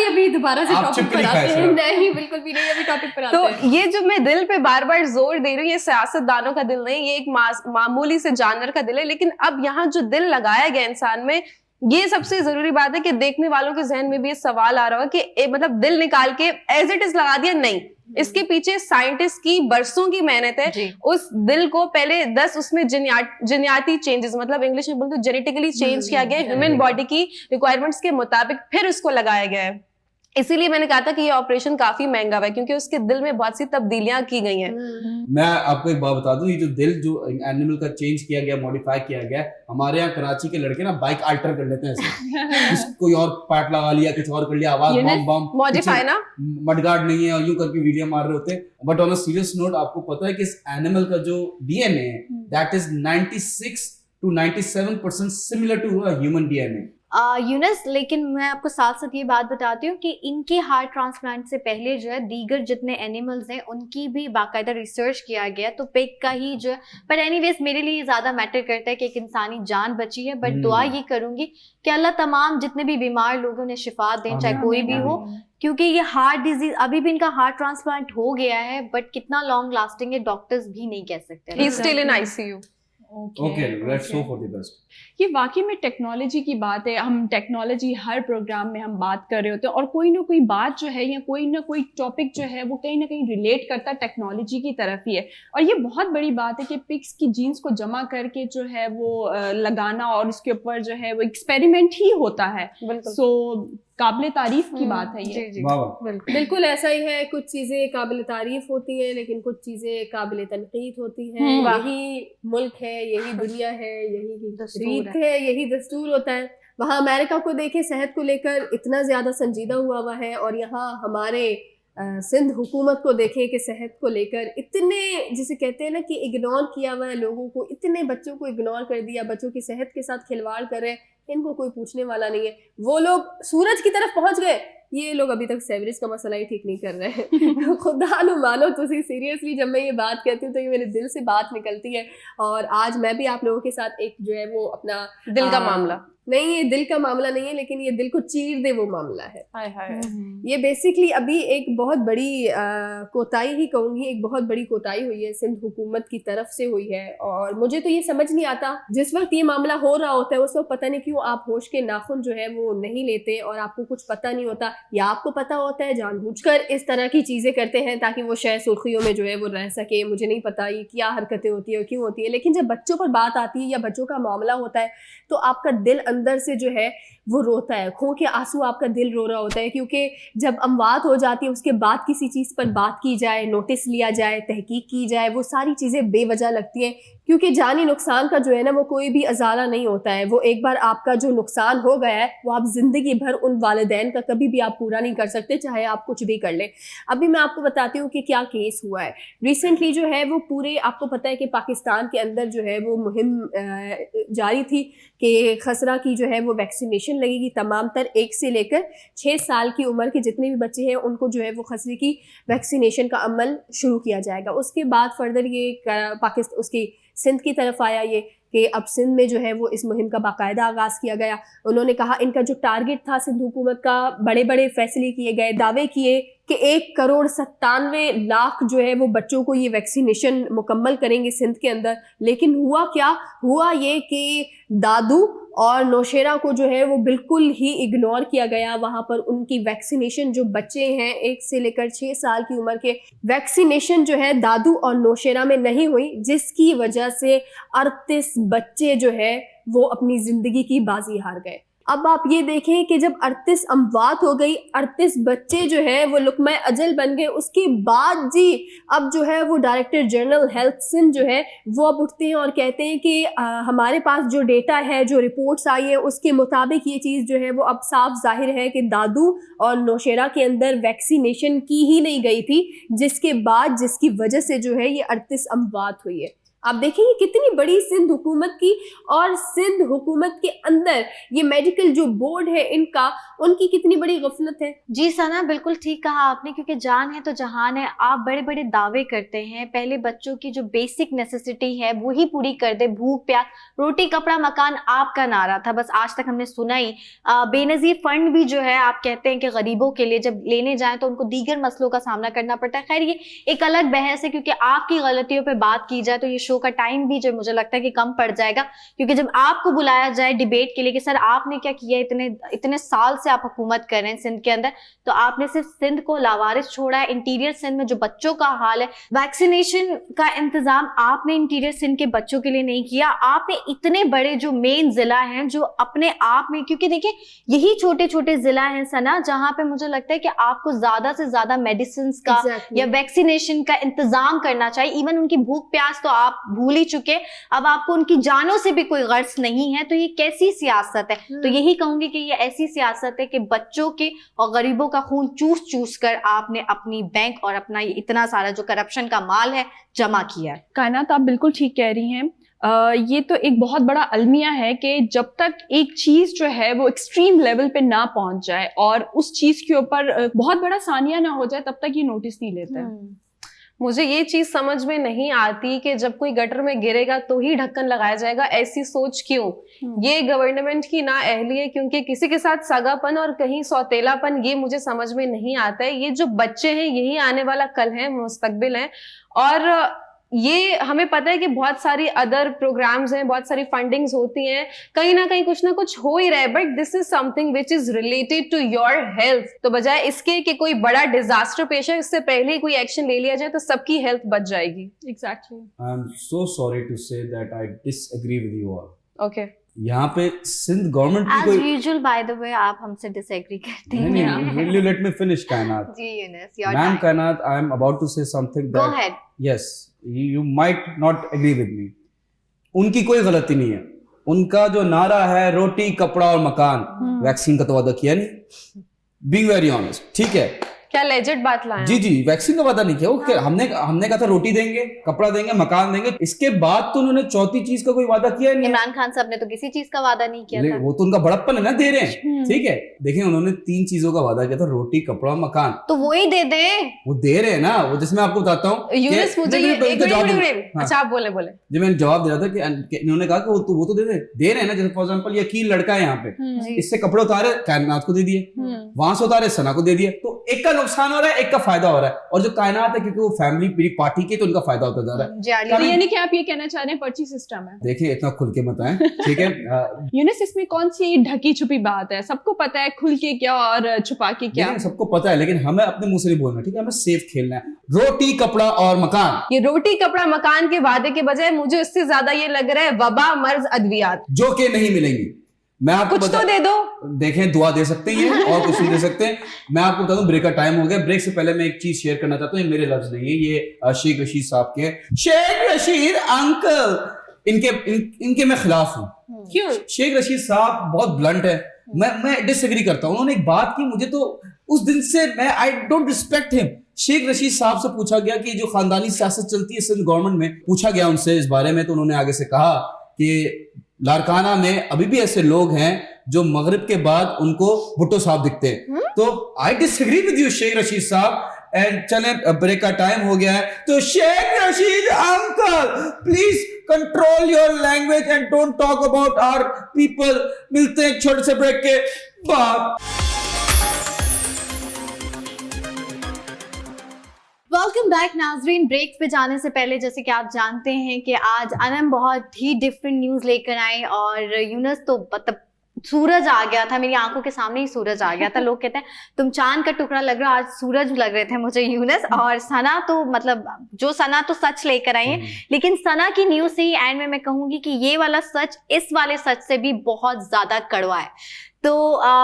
अभी दोबारा से आप टॉपिक चिपकली पर आते खाए हैं। सर। नहीं, बिल्कुल भी नहीं, अभी टॉपिक पर आते हैं। तो ये जो मैं दिल पे बार बार जोर दे रही हूँ, ये सियासतदानों का दिल नहीं, ये एक मामूली से जानवर का दिल है। लेकिन अब यहाँ जो दिल लगाया गया इंसान में, ये सबसे जरूरी बात है कि देखने वालों के जहन में भी ये सवाल आ रहा है कि मतलब दिल निकाल के एज इट इज लगा दिया, नहीं, इसके पीछे साइंटिस्ट की बरसों की मेहनत है। उस दिल को पहले 10 उसमें जिनियाती चेंजेस, मतलब इंग्लिश में बोलते हैं जेनेटिकली चेंज किया गया ह्यूमन बॉडी की रिक्वायरमेंट्स के मुताबिक, फिर उसको लगाया गया है। इसीलिए मैंने कहा था कि ये ऑपरेशन काफी महंगा है, क्योंकि उसके दिल में बहुत सी तब्दीलियां की गई हैं। मैं आपको एक बात बता दूं, ये जो दिल जो एनिमल का चेंज किया गया, मॉडिफाई किया गया, हमारे यहाँ कराची के लड़के ना बाइक अल्टर कर लेते हैं ऐसे कोई और पार्ट लगा लिया, कुछ और कर लिया, आवाज बम बम मॉडिफाई ना, मडगार्ड नहीं है और यूं करके वीडियो मार रहे होते हैं। But on a serious note, आपको पता है कि इस एनिमल का जो डीएनए है that is 96 to 97% similar to human DNA. Yunus, लेकिन मैं आपको साथ साथ ये बात बताती हूँ कि इनके हार्ट ट्रांसप्लांट से पहले जो है दीगर जितने एनिमल्स हैं उनकी भी बाकायदा रिसर्च किया गया, तो पिग का ही जो है, पर एनीवेज मेरे लिए ज़्यादा मैटर करता है कि एक इंसानी जान बची है। बट दुआ ये करूँगी कि अल्लाह तमाम जितने भी बीमार लोगों ने शिफा दें, चाहे कोई भी हो, क्योंकि ये हार्ट डिजीज, अभी भी इनका हार्ट ट्रांसप्लांट हो गया है बट कितना लॉन्ग लास्टिंग है डॉक्टर्स भी नहीं कह सकते। He is still in ICU. Okay, let's hope for the best. ये वाकई में टेक्नोलॉजी की बात है। हम टेक्नोलॉजी हर प्रोग्राम में हम बात कर रहे होते हैं और कोई ना कोई बात जो है या कोई ना कोई टॉपिक जो है वो कहीं ना कहीं रिलेट करता टेक्नोलॉजी की तरफ ही है। और ये बहुत बड़ी बात है कि पिग्स की जीन्स को जमा करके जो है वो लगाना और उसके ऊपर जो है वो एक्सपेरिमेंट ही होता है। सो काबिल तारीफ की बात है ये। बिल्कुल ऐसा ही है। कुछ चीजें काबिल तारीफ होती है लेकिन कुछ चीजें काबिल तनकीद होती है। यही मुल्क है, यही दुनिया है, यही रीत है, यही दस्तूर होता है। वहाँ अमेरिका को देखे, सेहत को लेकर इतना ज्यादा संजीदा हुआ है, और यहाँ हमारे सिंध हुकूमत को देखें कि सेहत को लेकर इतने, जिसे कहते हैं ना कि इग्नोर किया हुआ है लोगों को, इतने बच्चों को इग्नोर कर दिया, बच्चों की सेहत के साथ खिलवाड़ कर रहे हैं, इनको कोई पूछने वाला नहीं है। वो लोग सूरज की तरफ पहुंच गए, ये लोग अभी तक सेवरेज का मसला ही ठीक नहीं कर रहे हैं। खुदा नु मानो तो सीरियसली जब मैं ये बात कहती हूँ तो ये मेरे दिल से बात निकलती है। और आज मैं भी आप लोगों के साथ एक जो है वो अपना दिल का मामला नहीं, ये दिल का मामला नहीं है लेकिन ये दिल को चीर दे वो मामला है। ये बेसिकली अभी एक बहुत बड़ी कोताही ही कहूँगी, एक बहुत बड़ी कोताही हुई है सिंध हुकूमत की तरफ से हुई है। और मुझे तो ये समझ नहीं आता, जिस वक्त ये मामला हो रहा होता है उस वक्त पता नहीं क्यों आप होश के नाखून जो है वो नहीं लेते और आपको कुछ पता नहीं होता, या आपको पता होता है जानबूझकर इस तरह की चीज़ें करते हैं ताकि वो शायद सुर्खियों में जो है वो रह सके। मुझे नहीं पता ये क्या हरकतें होती है, क्यों होती है, लेकिन जब बच्चों पर बात आती है या बच्चों का मामला होता है तो आपका दिल अंदर से जो है वो रोता है, खो के आंसू आपका दिल रो रहा होता है। क्योंकि जब अमवात हो जाती है उसके बाद किसी चीज़ पर बात की जाए, नोटिस लिया जाए, तहकीक की जाए, वो सारी चीज़ें बेवजह लगती हैं। क्योंकि जानी नुकसान का जो है ना वो कोई भी अजाला नहीं होता है। वो एक बार आपका जो नुकसान हो गया है वो आप ज़िंदगी भर उन वालिदैन का कभी भी आप पूरा नहीं कर सकते, चाहे आप कुछ भी कर लें। अभी मैं आपको बताती हूँ कि क्या केस हुआ है रिसेंटली। जो है वो पूरे, आपको पता है कि पाकिस्तान के अंदर जो है वो मुहिम जारी थी कि खसरा की जो है वो वैक्सीनेशन लगेगी तमाम तर 1 से लेकर 6 साल की उम्र के जितने भी बच्चे हैं उनको जो है वो खसरे की वैक्सीनेशन का अमल शुरू किया जाएगा। उसके बाद फर्दर ये पाकिस्तान उसकी सिंध की तरफ आया ये कि अब सिंध में जो है वो इस मुहिम का बाकायदा आगाज़ किया गया। उन्होंने कहा इनका जो टारगेट था सिंध हुकूमत का, बड़े बड़े फैसले किए गए, दावे किए कि 1,97,00,000 जो है वो बच्चों को ये वैक्सीनेशन मुकम्मल करेंगे सिंध के अंदर। लेकिन हुआ क्या, हुआ ये कि दादू और नौशेरा को जो है वो बिल्कुल ही इग्नोर किया गया। वहाँ पर उनकी वैक्सीनेशन, जो बच्चे हैं 1 से लेकर 6 साल की उम्र के, वैक्सीनेशन जो है दादू और नौशेरा में नहीं हुई, जिसकी वजह से 38 बच्चे जो है वो अपनी ज़िंदगी की बाजी हार गए। अब आप ये देखें कि जब 38 अमवात हो गई, 38 बच्चे जो है वो लुकमा अजल बन गए, उसके बाद जी अब जो है वो डायरेक्टर जनरल हेल्थ सिंध जो है वो अब उठते हैं और कहते हैं कि हमारे पास जो डेटा है, जो रिपोर्ट्स आई है उसके मुताबिक ये चीज़ जो है वो अब साफ जाहिर है कि दादू और नौशेरा के अंदर वैक्सीनेशन की ही नहीं गई थी, जिसके बाद जिसकी वजह से जो है ये 38 अमवात हुई है। आप देखेंगे कितनी बड़ी सिंध हुकूमत की, और सिंध हुकूमत के अंदर ये मेडिकल जो बोर्ड है इनका, उनकी कितनी बड़ी गफलत है। जी सना, बिल्कुल ठीक कहा आपने, क्योंकि जान है तो जहान है। आप बड़े बड़े दावे करते हैं, पहले बच्चों की जो बेसिक नेसेसिटी है वो ही पूरी कर दे, भूख प्यास, रोटी कपड़ा मकान आपका नारा था, बस आज तक हमने सुना ही। बेनजीर फंड भी जो है आप कहते हैं कि गरीबों के लिए जब लेने जाएं तो उनको दीगर मसलों का सामना करना पड़ता है। खैर ये एक अलग बहस है, क्योंकि आपकी गलतियों पर बात की जाए तो ये शो का टाइम भी जो मुझे लगता है कि कम पड़ जाएगा, क्योंकि जब आपको बुलाया जाए डिबेट के लिए कि सर आपने क्या किया, इतने साल से आप हुकूमत कर रहे हैं सिंध के अंदर, तो आपने सिर्फ सिंध को लावारिस छोड़ा है। इंटीरियर सिंध में जो बच्चों का हाल है, वैक्सीनेशन का इंतजाम आपने इंटीरियर सिंध के बच्चों के लिए नहीं किया। आपने इतने बड़े जो मेन जिला हैं जो अपने आप में, क्योंकि देखिए यही छोटे छोटे जिला हैं सना जहां पे मुझे लगता है कि आपको ज्यादा से ज्यादा मेडिसिन का या वैक्सीनेशन का इंतजाम करना चाहिए। इवन उनकी भूख प्यास तो आप भूल ही चुके, अब आपको उनकी जानों से भी कोई गर्ज नहीं है। तो ये कैसी सियासत है? तो यही कहूंगी कि ये ऐसी सियासत है कि बच्चों के और गरीबों का खून चूस चूस कर आपने अपनी बैंक और अपना ये इतना सारा जो करप्शन का माल है जमा किया है। कायनात, आप बिल्कुल ठीक कह रही हैं। ये तो एक बहुत बड़ा अलमिया है कि जब तक एक चीज जो है वो एक्सट्रीम लेवल पे ना पहुंच जाए और उस चीज के ऊपर बहुत बड़ा सानिया ना हो जाए, तब तक ये नोटिस नहीं लेते हैं। मुझे ये चीज समझ में नहीं आती कि जब कोई गटर में गिरेगा तो ही ढक्कन लगाया जाएगा, ऐसी सोच क्यों? ये गवर्नमेंट की ना अहली है, क्योंकि किसी के साथ सगापन और कहीं सौतेलापन ये मुझे समझ में नहीं आता है। ये जो बच्चे हैं यही आने वाला कल है, मुस्तकबिल है। और ये हमें पता है कि बहुत सारी अदर प्रोग्राम्स हैं, बहुत सारी फंडिंग्स होती हैं, कहीं ना कहीं कुछ ना कुछ हो ही रहा है, but this is something which is related to your health. तो बजाय इसके कि कोई बड़ा डिजास्टर पेश है, इससे पहले ही कोई एक्शन ले लिया जाए तो सबकी हेल्थ बच जाएगी। Exactly. I am so sorry to say that I disagree with you all. Okay, यहाँ पे सिंध गवर्नमेंट की As कोई usual, by the way, आप हमसे डिसएग्री करते हैं। नहीं, will you let me finish, कायनात? जी यूनुस, your Ma'am time. कायनात, I am about to say something Go that ahead. yes, you might not agree with me. उनकी कोई गलती नहीं है। उनका जो नारा है रोटी कपड़ा और मकान, वैक्सीन का तो वादा किया नहीं। Being very honest, ठीक है। क्या लेजिट बात लाया? जी जी, वैक्सीन का वादा नहीं किया। वो हमने कहा था रोटी देंगे, कपड़ा देंगे, मकान देंगे। इसके बाद तो उन्होंने चौथी चीज का कोई वादा किया नहीं। इमरान खान साहब ने तो किसी चीज का वादा नहीं किया था। वो तो उनका बड़प्पन है ना, दे रहे हैं। ठीक है, देखें उन्होंने 3 चीजों का वादा किया था, रोटी कपड़ा मकान। तो वो ही दे दे, वो दे रहे हैं ना, वो जिसमें आपको बताता हूँ। यूनुस, मुझे ये अच्छा आप बोले जी, मैंने जवाब दिया था कि इन्होंने कहा कि वो तो दे रहे हैं ना। जैसे फॉर एग्जांपल ये अकील लड़का है यहाँ पे, इससे कपड़े उतारे कायनात को दे दिए, वहां से उतारे सना को दे दिए। तो एक का नुकसान हो रहा है, एक का फायदा हो रहा है। और जो कायनात है, क्योंकि वो फैमिली पूरी पार्टी की, तो उनका फायदा होता जा रहा है। तो यानी कि आप ये कहना चाह रहे हैं पर्ची सिस्टम है? देखिए इतना खुल के बताएं, ठीक है। यूनुस, इसमें कौन सी ढकी छुपी बात है? सबको पता है खुल के क्या और छुपा के क्या। सबको पता है, लेकिन हमें अपने मुंह से नहीं बोलना, ठीक है। हमें सेफ खेलना है। रोटी कपड़ा और मकान, ये रोटी कपड़ा मकान के वादे के बजाय मुझे इससे ज्यादा ये लग रहा है वबा मर्ज अद्वियात, जो कि नहीं मिलेंगी। मैं आपको कुछ तो दे दो। देखें, दुआ दे सकते हैं और कुछ नहीं दे सकते। मैं आपको बता दूं, ब्रेक का टाइम हो गया। ब्रेक से पहले मैं एक चीज शेयर करना चाहता हूँ। ये मेरे लफ्ज नहीं है, ये शेख रशीद साहब के। शेख रशीद अंकल, इनके मैं खिलाफ हूँ। क्यों? शेख रशीद साहब बहुत ब्लंट है। मैं डिसएग्री करता हूँ। उन्होंने एक बात की, मुझे तो उस दिन से मैं I don't respect him. Sheikh Rashid sahab से पूछा गया कि जो खानदानी सियासत चलती है सिंध गवर्नमेंट में, पूछा गया उनसे इस बारे में, तो उन्होंने आगे से कहा कि लारकाना में अभी भी ऐसे लोग हैं जो मगरिब के बाद उनको भुट्टो साहब दिखते हैं। तो I disagree with you Sheikh Rashid sahab. And चले, ब्रेक का टाइम हो गया है, तो Sheikh Rashid uncle please control your language and don't talk about our people. मिलते हैं छोटे से ब्रेक के बाद। वेलकम बैक नाजरीन। ब्रेक पे जाने से पहले जैसे कि आप जानते हैं कि आज अनम बहुत ही डिफरेंट न्यूज़ लेकर आए, और यूनुस तो मतलब सूरज आ गया था, मेरी आंखों के सामने ही सूरज आ गया था। लोग कहते हैं तुम चांद का टुकड़ा लग रहा हो, आज सूरज लग रहे थे मुझे यूनुस। और सना तो मतलब जो सना तो सच लेकर आई है, लेकिन सना की न्यूज़ से ही एंड में मैं कहूंगी कि ये वाला सच इस वाले सच से भी बहुत ज्यादा कड़वा है। तो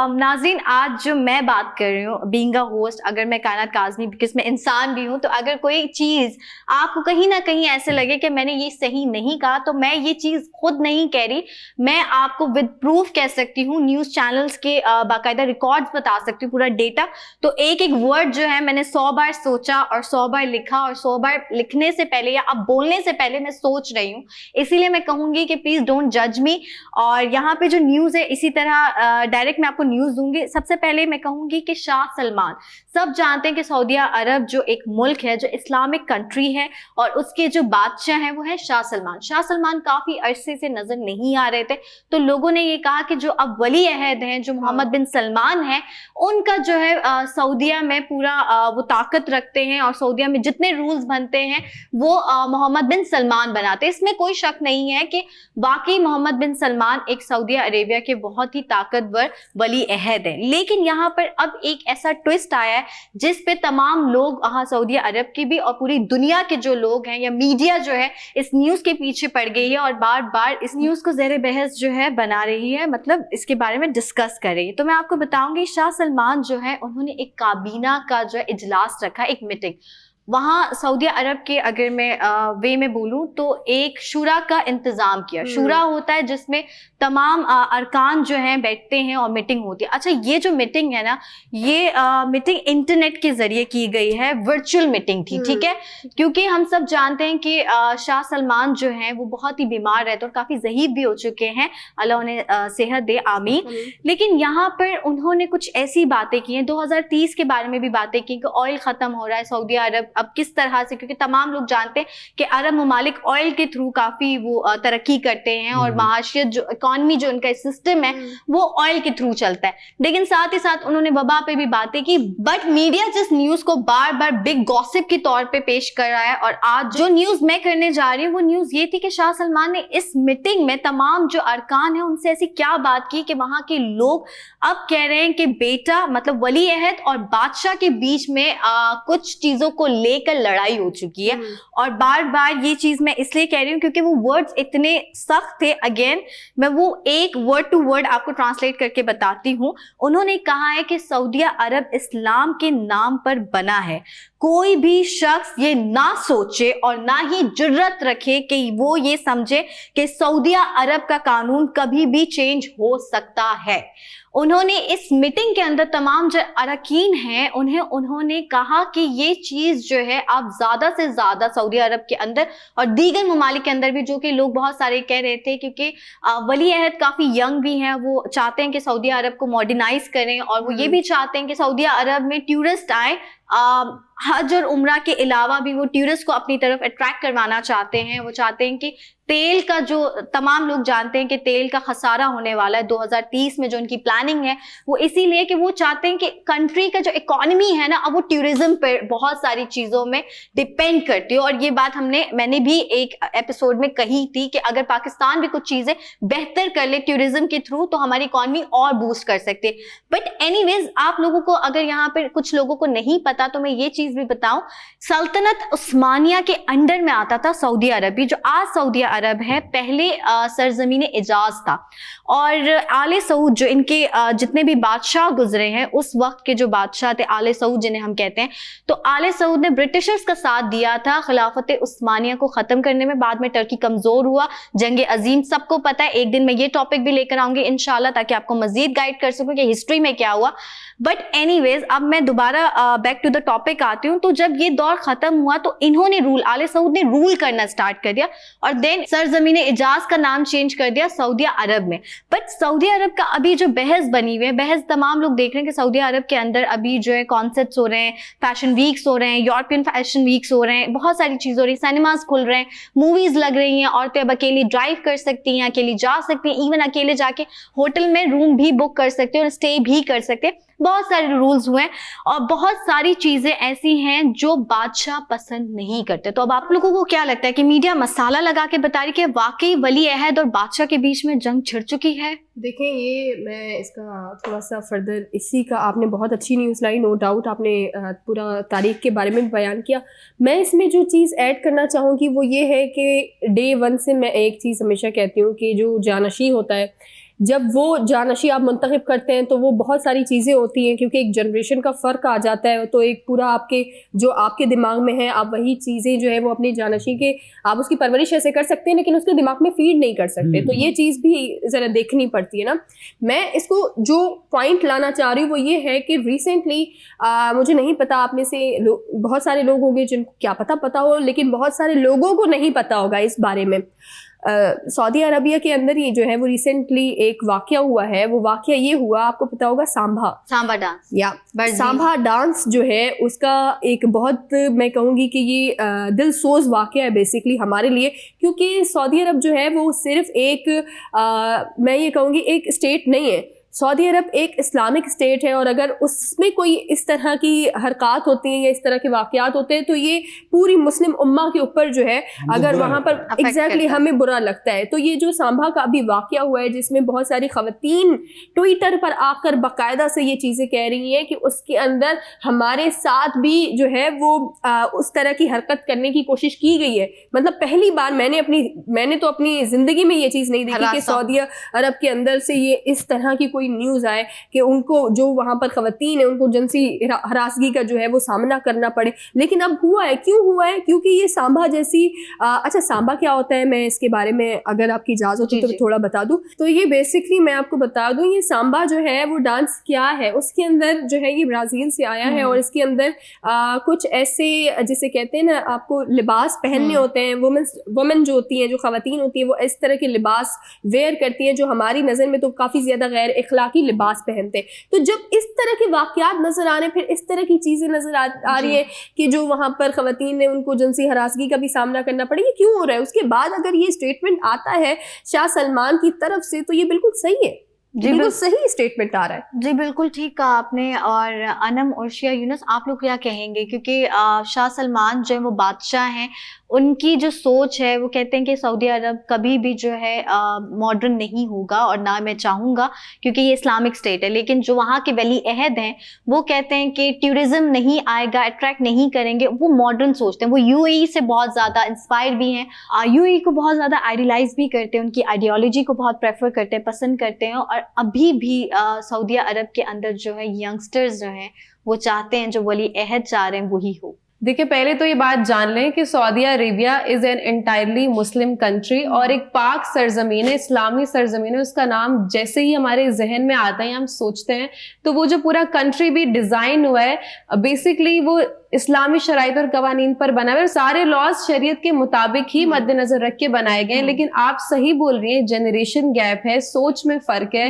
नाज़रीन, आज जो मैं बात कर रही हूँ बीइंग अ होस्ट, अगर मैं कायनात काज़मी बिकॉज मैं इंसान भी हूँ, तो अगर कोई चीज़ आपको कहीं ना कहीं ऐसे लगे कि मैंने ये सही नहीं कहा, तो मैं ये चीज़ खुद नहीं कह रही, मैं आपको विद प्रूफ कह सकती हूँ। न्यूज़ चैनल्स के बाकायदा रिकॉर्ड्स बता सकती हूँ, पूरा डेटा। तो एक एक वर्ड जो है मैंने 100 बार सोचा और 100 बार लिखा, और 100 बार लिखने से पहले या अब बोलने से पहले मैं सोच रही हूँ। इसीलिए मैं कहूँगी कि प्लीज़ डोंट जज मी। और यहाँ पे जो न्यूज़ है, इसी तरह डायरेक्ट मैं आपको न्यूज़ दूंगी। सबसे पहले मैं कहूँगी कि शाह सलमान, सब जानते हैं कि सऊदी अरब जो एक मुल्क है, जो इस्लामिक कंट्री है, और उसके जो बादशाह हैं वो है शाह सलमान। शाह सलमान काफ़ी अरसे से नज़र नहीं आ रहे थे, तो लोगों ने ये कहा कि जो अब वली अहद हैं, जो मोहम्मद बिन सलमान हैं, उनका जो है सऊदिया में पूरा वो ताकत रखते हैं, और सऊदिया में जितने रूल्स बनते हैं वो मोहम्मद बिन सलमान बनाते हैं। इसमें कोई शक नहीं है कि वाकई मोहम्मद बिन सलमान एक सऊदी अरेबिया के बहुत ही ताकतवर वली अहद है। लेकिन यहाँ पर अब एक ऐसा ट्विस्ट आया है जिस पे तमाम लोग सऊदी अरब के भी और पूरी दुनिया के जो लोग हैं या मीडिया जो है इस न्यूज़ के पीछे पड़ गई है और बार बार इस न्यूज़ को ज़ेरे बहस जो है बना रही है, मतलब इसके बारे में डिस्कस कर रही है। तो मैं आपको बताऊंगी, शाह सलमान जो है उन्होंने एक काबीना का जो है इजलास रखा, एक मीटिंग वहाँ सऊदी अरब के, अगर मैं वे में बोलूँ तो एक शुरा का इंतज़ाम किया। शुरा होता है जिसमें तमाम अरकान जो हैं बैठते हैं और मीटिंग होती है। अच्छा, ये जो मीटिंग है ना, ये मीटिंग इंटरनेट के ज़रिए की गई है, वर्चुअल मीटिंग थी, ठीक है, क्योंकि हम सब जानते हैं कि शाह सलमान जो हैं वो बहुत ही बीमार रहते और काफ़ी ज़हीफ भी हो चुके हैं, अल्लाह उन्हें सेहत दे, आमीन। लेकिन यहाँ पर उन्होंने कुछ ऐसी बातें की हैं, 2030 के बारे में भी बातें की कि ऑयल ख़त्म हो रहा है, सऊदी अरब अब किस तरह से, क्योंकि तमाम लोग जानते हैं कि अरब ममालिक ऑयल के थ्रू काफ़ी वो तरक्की करते हैं और माशियत जो इकॉनमी जो उनका सिस्टम है वो ऑयल के थ्रू चलता है। लेकिन साथ ही साथ उन्होंने वबा पे भी बातें की, बट मीडिया जिस न्यूज़ को बार बार बिग गॉसिप के तौर पे पेश कर रहा है, और आज जो न्यूज़ मैं करने जा रही हूँ वो न्यूज़ ये थी कि शाह सलमान ने इस मीटिंग में तमाम जो अरकान है उनसे ऐसी क्या बात की कि वहाँ के लोग अब कह रहे हैं कि बेटा, मतलब वली अहद और बादशाह के बीच में कुछ चीज़ों को लेकर लड़ाई हो चुकी है। और बार बार ये चीज मैं इसलिए कह रही हूँ क्योंकि वो वर्ड्स इतने सख्त थे। अगेन मैं वो एक वर्ड टू वर्ड आपको ट्रांसलेट करके बताती हूँ। उन्होंने कहा है कि सऊदी अरब इस्लाम के नाम पर बना है, कोई भी शख्स ये ना सोचे और ना ही जुर्रत रखे कि वो ये समझे कि सऊदी अरब का कानून कभी भी चेंज हो सकता है। उन्होंने इस मीटिंग के अंदर तमाम जो अरकान हैं उन्होंने कहा कि ये चीज़ जो है आप ज़्यादा से ज़्यादा सऊदी अरब के अंदर और दीगर ममालिक के अंदर भी, जो कि लोग बहुत सारे कह रहे थे क्योंकि वली अहद काफ़ी यंग भी हैं, वो चाहते हैं कि सऊदी अरब को मॉडर्नाइज करें, और वो ये भी चाहते हैं कि सऊदी अरब में टूरिस्ट आए, हज और उम्रा के अलावा भी वो टूरिस्ट को अपनी तरफ अट्रैक्ट करवाना चाहते हैं। वो चाहते हैं कि तेल का जो तमाम लोग जानते हैं कि तेल का खसारा होने वाला है 2030 में, जो उनकी प्लानिंग है वो इसीलिए कि वो चाहते हैं कि कंट्री का जो इकोनॉमी है ना, अब वो टूरिज्म पर बहुत सारी चीज़ों में डिपेंड करती है। और ये बात मैंने भी एक एपिसोड में कही थी कि अगर पाकिस्तान भी कुछ चीज़ें बेहतर कर ले टूरिज्म के थ्रू तो हमारी इकोनॉमी और बूस्ट कर सकती है। बट एनीवेज, आप लोगों को अगर यहाँ पर कुछ लोगों को नहीं पता तो मैं ये चीज़ भी बताऊं, सल्तनत उस्मानिया के अंडर में आता था सऊदी अरब, जो आज सऊदी अरब है, पहले सरजमीन इजाज था। और आले सऊद जो इनके जितने भी बादशाह गुजरे हैं, उस वक्त के जो बादशाह थे आले सऊद जिन्हें हम कहते हैं, तो आले सऊद ने ब्रिटिशर्स का साथ दिया था खिलाफत उस्मानिया को ख़त्म करने में। बाद में टर्की कमज़ोर हुआ, जंग अजीम सबको पता है। एक दिन मैं ये टॉपिक भी लेकर आऊँगी इंशाल्लाह, ताकि आपको मज़ीद गाइड कर सकूँ कि हिस्ट्री में क्या हुआ। बट एनीवेज, अब मैं दोबारा बैक टू द टॉपिक आती हूँ। तो जब ये दौर ख़त्म हुआ तो इन्होंने आले सऊद ने रूल करना स्टार्ट कर दिया, और देन सरजमीन इजाज का नाम चेंज कर दिया सऊदी अरब में। बट सऊदी अरब का अभी जो बहस बनी हुई है, बहस तमाम लोग देख रहे हैं कि सऊदी अरब के अंदर अभी जो है कॉन्सर्ट्स हो रहे हैं, फैशन वीक्स हो रहे हैं, यूरोपियन फैशन वीक्स हो रहे हैं, बहुत सारी चीज़ हो रही है, सिनेमाज खुल रहे हैं, मूवीज़ लग रही हैं, औरतें अब अकेली ड्राइव कर सकती हैं, अकेली जा सकती हैं, इवन अकेले जाके होटल में रूम भी बुक कर सकते हैं और स्टे भी कर सकते हैं। बहुत सारे रूल्स हुए हैं और बहुत सारी चीज़ें ऐसी हैं जो बादशाह पसंद नहीं करते। तो अब आप लोगों को क्या लगता है कि मीडिया मसाला लगा के बता रही है कि वाकई वली अहद और बादशाह के बीच में जंग छिड़ चुकी है? देखिए, ये मैं इसका थोड़ा सा फर्दर, इसी का आपने बहुत अच्छी न्यूज़ लाई, नो डाउट आपने पूरा तारीख के बारे में बयान किया। मैं इसमें जो चीज़ ऐड करना चाहूँगी वो ये है कि डे वन से मैं एक चीज़ हमेशा कहती हूँ कि जो जानशी होता है, जब वो जानशी आप मुंतखब करते हैं तो वो बहुत सारी चीज़ें होती हैं, क्योंकि एक जनरेशन का फ़र्क आ जाता है, तो एक पूरा आपके दिमाग में है, आप वही चीज़ें जो है वो अपनी जानशी के, आप उसकी परवरिश ऐसे कर सकते हैं लेकिन उसके दिमाग में फीड नहीं कर सकते। तो ये चीज़ भी ज़रा देखनी पड़ती है ना। मैं इसको जो पॉइंट लाना चाह रही हूँ वो ये है कि रिसेंटली मुझे नहीं पता, आप में से बहुत सारे लोग होंगे जिनको क्या पता हो, लेकिन बहुत सारे लोगों को नहीं पता होगा इस बारे में। सऊदी अरबिया के अंदर ही जो है वो रिसेंटली एक वाकया हुआ है। वो वाकया ये हुआ, आपको पता होगा, सांभा डांस या सांभा डांस जो है उसका एक बहुत, मैं कहूँगी कि ये दिल सोज वाकया है बेसिकली हमारे लिए, क्योंकि सऊदी अरब जो है वो सिर्फ एक मैं ये कहूँगी एक स्टेट नहीं है। सऊदी अरब एक इस्लामिक स्टेट है, और अगर उसमें कोई इस तरह की हरकत होती हैं या इस तरह के वाकयात होते हैं तो ये पूरी मुस्लिम उम्मा के ऊपर जो है, अगर वहाँ पर एग्जैक्टली हमें बुरा लगता है। तो ये जो सांभा का अभी वाकया हुआ है जिसमें बहुत सारी खवातीन ट्विटर पर आकर बाकायदा से ये चीज़ें कह रही हैं कि उसके अंदर हमारे साथ भी जो है वो उस तरह की हरकत करने की कोशिश की गई है। मतलब पहली बार मैंने तो अपनी ज़िंदगी में ये चीज़ नहीं देखी कि सऊदी अरब के अंदर से ये इस तरह की न्यूज़ आए कि उनको, जो वहां पर खवातीन है, उनको जिनसी हरासगी का जो है वो सामना करना पड़े। लेकिन अब हुआ है, क्यों हुआ है? क्योंकि ये सांभा जैसी अच्छा, सांभा क्या होता है, मैं इसके बारे में अगर आपकी इजाजत हो तो थोड़ा बता दूं। तो ये बेसिकली मैं आपको बता दूं, ये सांभा जो है वो डांस क्या है, उसके अंदर जो है ये ब्राजील से आया है, और इसके अंदर कुछ ऐसे जिसे कहते हैं ना, आपको लिबास पहनने होते हैं। वुमेन जो होती हैं, जो खवातीन होती है, वो इस तरह के लिबास वेयर करती हैं जो हमारी नज़र में तो काफ़ी ज़्यादा गैर इखलाकी लिबास पहनते हैं। तो जब इस तरह के वाकयात नजर आ रहे हैं, फिर इस तरह की चीजें नजर आ रही है कि जो वहां पर खवातीन ने उनको जिनसी हरासगी का भी सामना करना पड़े, ये क्यों हो रहा है? उसके बाद अगर ये स्टेटमेंट आता है शाह सलमान की तरफ से तो ये बिल्कुल सही है, बिल्कुल सही स्टेटमेंट आ रहा है। जी बिल्कुल ठीक कहा आपने। और अनम, उर्शिया, यूनुस, आप लोग क्या कहेंगे? क्योंकि शाह सलमान जो है वो बादशाह हैं, उनकी जो सोच है वो कहते हैं कि सऊदी अरब कभी भी जो है मॉडर्न नहीं होगा, और ना मैं चाहूँगा, क्योंकि ये इस्लामिक स्टेट है। लेकिन जो वहाँ के वली अहद हैं वो कहते हैं कि टूरिज्म नहीं आएगा, अट्रैक्ट नहीं करेंगे। वो मॉडर्न सोचते हैं, वो यूएई से बहुत ज़्यादा इंस्पायर भी हैं, यूएई को बहुत ज़्यादा आइडियलाइज भी करते हैं, उनकी आइडियोलॉजी को बहुत प्रेफर करते हैं, पसंद करते हैं। और अभी भी सऊदी अरब के अंदर जो है यंगस्टर्स जो हैं वो चाहते हैं, जो वली अहद चाह रहे हैं वही हो। देखिए, पहले तो ये बात जान लें कि Saudi Arabia is an entirely Muslim country, और एक पाक सरजमीन है, इस्लामी सरजमीन है। उसका नाम जैसे ही हमारे जहन में आता है, हम सोचते हैं, तो वो जो पूरा कंट्री भी डिजाइन हुआ है बेसिकली वो इस्लामी शराइत और कवानीन पर बना हुआ है। सारे लॉज शरीयत के मुताबिक ही मद्देनजर रख के बनाए गए हैं। लेकिन आप सही बोल रही हैं, जनरेशन गैप है, सोच में फर्क है।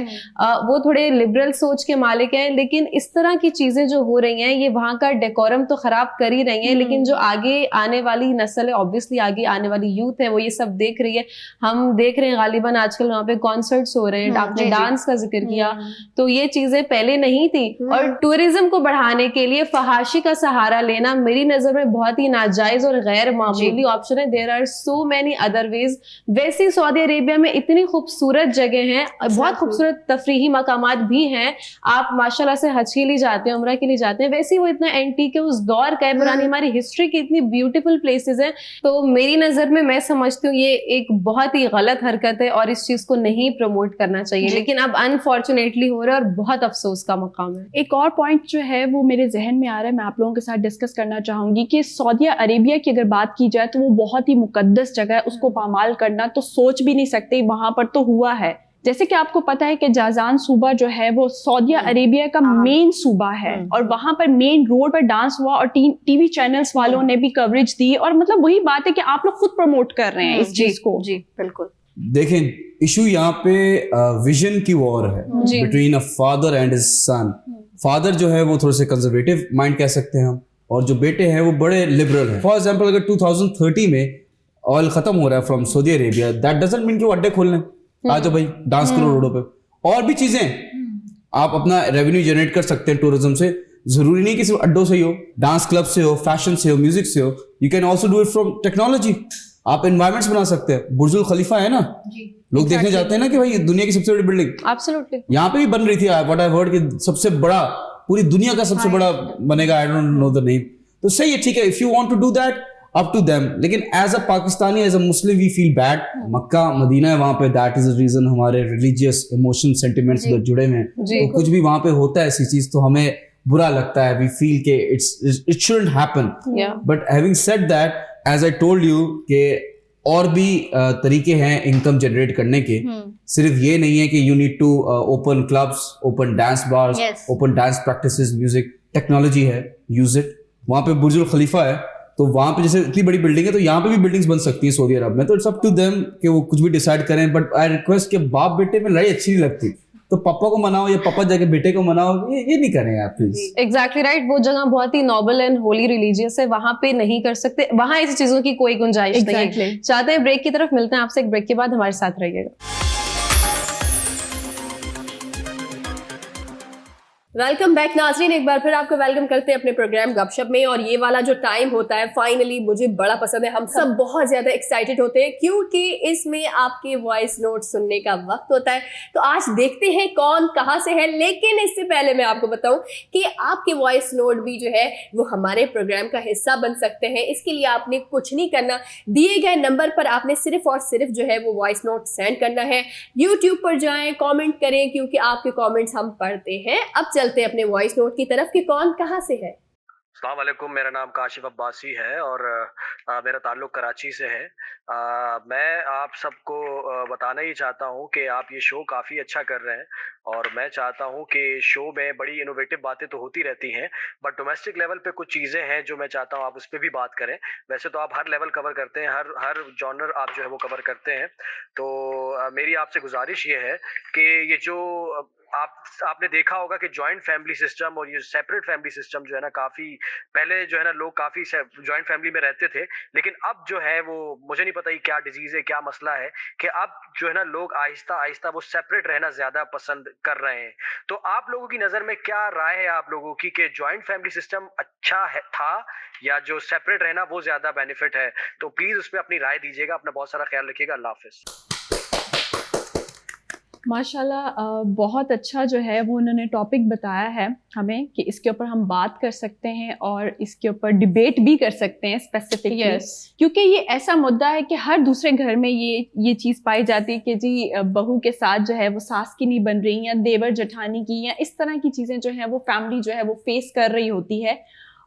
वो थोड़े लिबरल सोच के मालिक हैं, लेकिन इस तरह की चीजें जो हो रही हैं ये वहाँ का डेकोरम तो खराब कर ही रही हैं। लेकिन जो आगे आने वाली नस्ल है, ऑब्वियसली आगे आने वाली यूथ है, वो ये सब देख रही है। हम देख रहे हैं गालिबन आजकल वहाँ पे कॉन्सर्ट्स हो रहे हैं। आपने डांस का जिक्र किया, तो ये चीजें पहले नहीं थी। और टूरिज्म को बढ़ाने के लिए फहाशी का सहारा लेना मेरी नजर में बहुत ही नाजायज और गैर मामूली ऑप्शन है। There are so many other ways. वैसे सऊदी अरेबिया में इतनी खूबसूरत जगह हैं, बहुत खूबसूरत तफरीही मकामात भी हैं। आप माशाल्लाह से हज के लिए जाते हैं, उम्रा के लिए जाते हैं, वैसे वो इतना एंटीक है, उस दौर का है, पुरानी हमारी हिस्ट्री की इतनी ब्यूटीफुल प्लेसेस हैं। तो मेरी नजर में मैं समझती हूँ ये एक बहुत ही गलत हरकत है और इस चीज को नहीं प्रमोट करना चाहिए। लेकिन अब अनफॉर्चुनेटली हो रहा है और बहुत अफसोस का मकाम है। एक और पॉइंट जो है वो मेरे जहन में आ रहा है, मैं आप लोगों के साथ डिस्कस करना चाहूंगी कि सऊदी अरेबिया की अगर बात की जाए तो वो बहुत ही मुकद्दस जगह है, उसको पामाल करना तो सोच भी नहीं सकते। वहां पर तो हुआ है, जैसे कि आपको पता है कि जाजान सूबा जो है वो सऊदी अरेबिया का मेन सूबा है, और वहां पर मेन रोड पर डांस हुआ और टीवी चैनल्स वालों ने भी कवरेज दी। और मतलब वही बात है कि आप लोग खुद प्रमोट कर रहे हैं इस चीज को। जी बिल्कुल। देखें, इशू यहाँ पे विजन की वॉर है between a father and his son. Father जो है वो थोड़े से कंजर्वेटिव माइंड कह सकते हैं हम, और जो बेटे हैं वो बड़े लिबरल हैं। फॉर एग्जांपल, अगर 2030 में ऑयल खत्म हो रहा है from Saudi Arabia, that doesn't mean कि वो अड्डे खोलने आ जाओ भाई डांस करो रोडों पे। और भी चीजें आप अपना रेवेन्यू जनरेट कर सकते हैं टूरिज्म से। जरूरी नहीं कि सिर्फ अड्डों से ही हो, डांस क्लब से हो, फैशन से हो, म्यूजिक से हो। You can also do it from technology. आप एनवायरमेंट्स बना सकते हैं। बुर्जुल खलीफा है ना, लोग देखने जाते हैं ना कि भाई दुनिया की सबसे बड़ी बिल्डिंग एब्सोल्युटली यहाँ पे भी बन रही थी। व्हाट आई हर्ड कि सबसे बड़ा, पूरी दुनिया का सबसे बड़ा बनेगा। I don't know the name. तो सही है, ठीक है, if you want to do that up to them। लेकिन as a Pakistani, as a Muslim, we feel bad. Mecca Medina है वहां पे, दैट इज द रीजन हमारे रिलीजियस इमोशन सेंटिमेंट्स उधर जुड़े हुए हैं। तो कुछ भी वहां पे होता है ऐसी चीज तो हमें बुरा लगता है। वी फील के it shouldn't happen. But having said that, as I told you कि और भी तरीके हैं इनकम जनरेट करने के। सिर्फ ये नहीं है कि you need to open clubs, open dance bars, open dance practices, music, technology है, यूज इट। वहां पे बुर्जुल खलीफा है, तो वहां पे जैसे इतनी बड़ी बिल्डिंग है तो यहाँ पे भी बिल्डिंग्स बन सकती है सऊदी अरब में, तो इट्स अप टू देम कि वो कुछ भी डिसाइड करें, बट आई रिक्वेस्ट कि बाप बेटे में लड़ाई अच्छी नहीं लगती, तो पापा को मनाओ या पापा जाके बेटे को मनाओ, ये नहीं करें आप प्लीज। एग्जैक्टली राइट, वो जगह बहुत ही नोबल एंड होली रिलीजियस है, वहां पे नहीं कर सकते, वहां ऐसी चीजों की कोई गुंजाइश नहीं है। चाहते हैं ब्रेक की तरफ, मिलते हैं आपसे एक ब्रेक के बाद, हमारे साथ रहिएगा। वेलकम बैक नाज़रीन, एक बार फिर आपको वेलकम करते हैं अपने प्रोग्राम गपशप में। और ये वाला जो टाइम होता है फाइनली मुझे बड़ा पसंद है, हम सब बहुत ज्यादा एक्साइटेड होते हैं क्योंकि इसमें आपके वॉइस नोट सुनने का वक्त होता है। तो आज देखते हैं कौन कहाँ से है, लेकिन इससे पहले मैं आपको बताऊं कि आपके वॉइस नोट भी जो है वो हमारे प्रोग्राम का हिस्सा बन सकते हैं। इसके लिए आपने कुछ नहीं करना, दिए गए नंबर पर आपने सिर्फ और सिर्फ जो है वो वॉइस नोट सेंड करना है। यूट्यूब पर जाएं, कॉमेंट करें क्योंकि आपके कॉमेंट्स हम पढ़ते हैं। अब चलते हैं अपने वॉइस नोट की तरफ कि कौन कहां से है। अस्सलाम वालेकुम, मेरा नाम काशिफ अब्बासी है और मेरा ताल्लुक कराची से है। मैं आप सबको बताना ही चाहता हूं कि आप ये शो काफ़ी अच्छा कर रहे हैं और मैं चाहता हूं कि शो में बड़ी इनोवेटिव बातें तो होती रहती हैं, बट डोमेस्टिक लेवल पे कुछ चीज़ें हैं जो मैं चाहता हूं आप उस पर भी बात करें। वैसे तो आप हर लेवल कवर करते हैं, हर जॉनर आप जो है वो कवर करते हैं, तो मेरी आपसे गुजारिश ये है कि ये जो आपने देखा होगा कि जॉइंट फैमिली सिस्टम और ये सेपरेट फैमिली सिस्टम जो है ना, काफ़ी पहले जो है ना लोग काफ़ी जॉइंट फैमिली में रहते थे, लेकिन अब जो है वो मुझे नहीं पता ये क्या डिजीज़ है, क्या मसला है कि अब जो है ना लोग आहिस्ता आहिस्ता वो सेपरेट रहना ज़्यादा पसंद कर रहे हैं। तो आप लोगों की नज़र में क्या राय है आप लोगों की कि जॉइंट फैमिली सिस्टम अच्छा है था या जो सेपरेट रहना वो ज़्यादा बेनिफिट है? तो प्लीज़ उस पर अपनी राय दीजिएगा। अपना बहुत सारा ख्याल रखिएगा। अल्लाह हाफिज़। माशाल्लाह, बहुत अच्छा जो है वो उन्होंने टॉपिक बताया है हमें कि इसके ऊपर हम बात कर सकते हैं और इसके ऊपर डिबेट भी कर सकते हैं स्पेसिफिकली। क्योंकि ये ऐसा मुद्दा है कि हर दूसरे घर में ये चीज़ पाई जाती है कि जी बहू के साथ जो है वो सास की नहीं बन रही, या देवर जेठानी की, या इस तरह की चीज़ें जो है वो फैमिली जो है वो फेस कर रही होती है।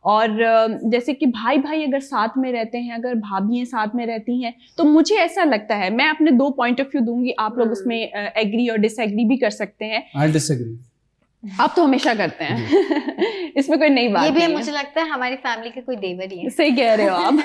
और जैसे कि भाई भाई अगर साथ में रहते हैं, अगर भाभियाँ साथ में रहती हैं, तो मुझे ऐसा लगता है, मैं अपने 2 पॉइंट ऑफ व्यू दूंगी, आप लोग उसमें एग्री और डिसएग्री भी कर सकते हैं। I disagree. आप तो हमेशा करते हैं इसमें कोई नई बात ये भी नहीं मुझे लगता है हमारी फैमिली के कोई देवर ही है। सही कह रहे हो आप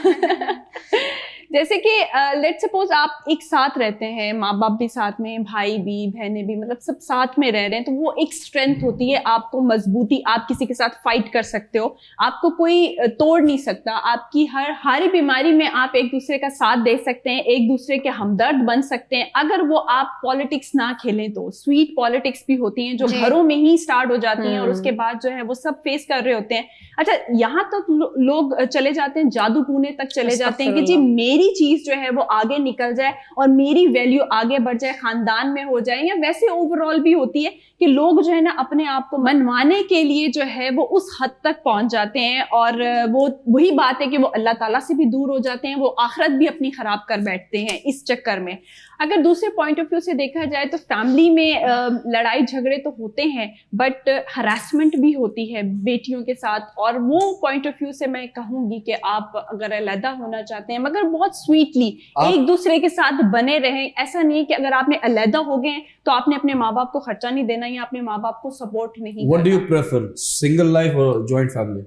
जैसे कि लेट सपोज आप एक साथ रहते हैं, माँ बाप भी साथ में, भाई भी, बहनें भी, मतलब सब साथ में रह रहे हैं, तो वो एक स्ट्रेंथ होती है, आपको मजबूती, आप किसी के साथ फाइट कर सकते हो, आपको कोई तोड़ नहीं सकता, आपकी हर बीमारी में आप एक दूसरे का साथ दे सकते हैं, एक दूसरे के हमदर्द बन सकते हैं। अगर वो आप पॉलिटिक्स ना खेलें तो स्वीट पॉलिटिक्स भी होती हैं जो घरों में ही स्टार्ट हो जाती हैं और उसके बाद जो है वो सब फेस कर रहे होते हैं। अच्छा, यहाँ तक लोग चले जाते हैं, जादू टूने तक चले जाते हैं कि जी मेरी चीज जो है वो आगे निकल जाए और मेरी वैल्यू आगे बढ़ जाए, खानदान में हो जाए, या वैसे ओवरऑल भी होती है कि लोग जो है ना अपने आप को मनवाने के लिए जो है वो उस हद तक पहुंच जाते हैं और वो वही बात है कि वो अल्लाह ताला से भी दूर हो जाते हैं, वो आखिरत भी अपनी खराब कर बैठते हैं इस चक्कर में। अगर दूसरे पॉइंट ऑफ व्यू से देखा जाए तो फैमिली में लड़ाई झगड़े तो होते हैं, बट हरासमेंट भी होती है बेटियों के साथ, और वो पॉइंट ऑफ व्यू से मैं कहूंगी कि आप अगर अलहदा होना चाहते हैं मगर बहुत स्वीटली एक दूसरे के साथ बने रहें। ऐसा नहीं है कि अगर आपने अलहदा हो गए तो आपने अपने माँ बाप को खर्चा नहीं देना या अपने माँ बाप को सपोर्ट नहीं करना। What do you prefer, single life or joint family?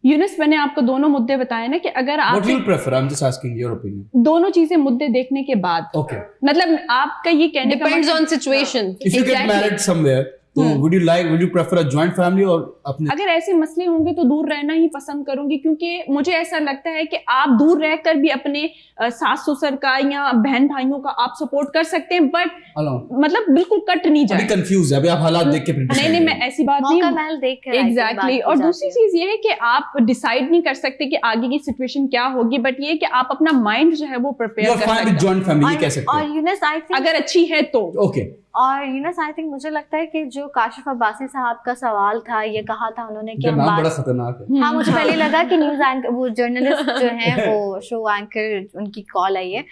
Younis, मैंने आपको दोनों मुद्दे बताए ना कि अगर आप What do you prefer? I'm just asking your opinion. दोनों चीजें मुद्दे देखने के बाद, Okay. मतलब आपका ये कहने का depends on situation. If you get married somewhere, तो would you prefer a joint family और अपने? अगर ऐसे मसले होंगे तो दूर रहना ही पसंद करूंगी, क्योंकि मुझे ऐसा लगता है कि आप दूर रहकर भी अपने सास ससुर का या बहन भाइयों का आप सपोर्ट कर सकते हैं, बट मतलब बिल्कुल कट नहीं जाए। कंफ्यूज है अभी आप हालात देख के नहीं, मैं ऐसी बात नहीं, एग्जैक्टली। और दूसरी चीज ये है कि आप डिसाइड नहीं कर सकते कि आगे की सिचुएशन क्या होगी, बट ये कि आप अपना माइंड जो है वो प्रिपेयर कर सकते हैं। जॉइंट फैमिली कह सकते हैं, और यूनिस आई थिंक अगर अच्छी है तो ओके। और यूनिस आई थिंक मुझे लगता है कि जो काशिफ अब्बासी साहब का सवाल था, ये कहा था उन्होंने कि हम नाम बात, बड़ा खतरनाक है। हाँ मुझे पहले लगा कि न्यूज एंकर, वो जर्नलिस्ट जो है वो शो एंकर, उनकी कॉल आई है,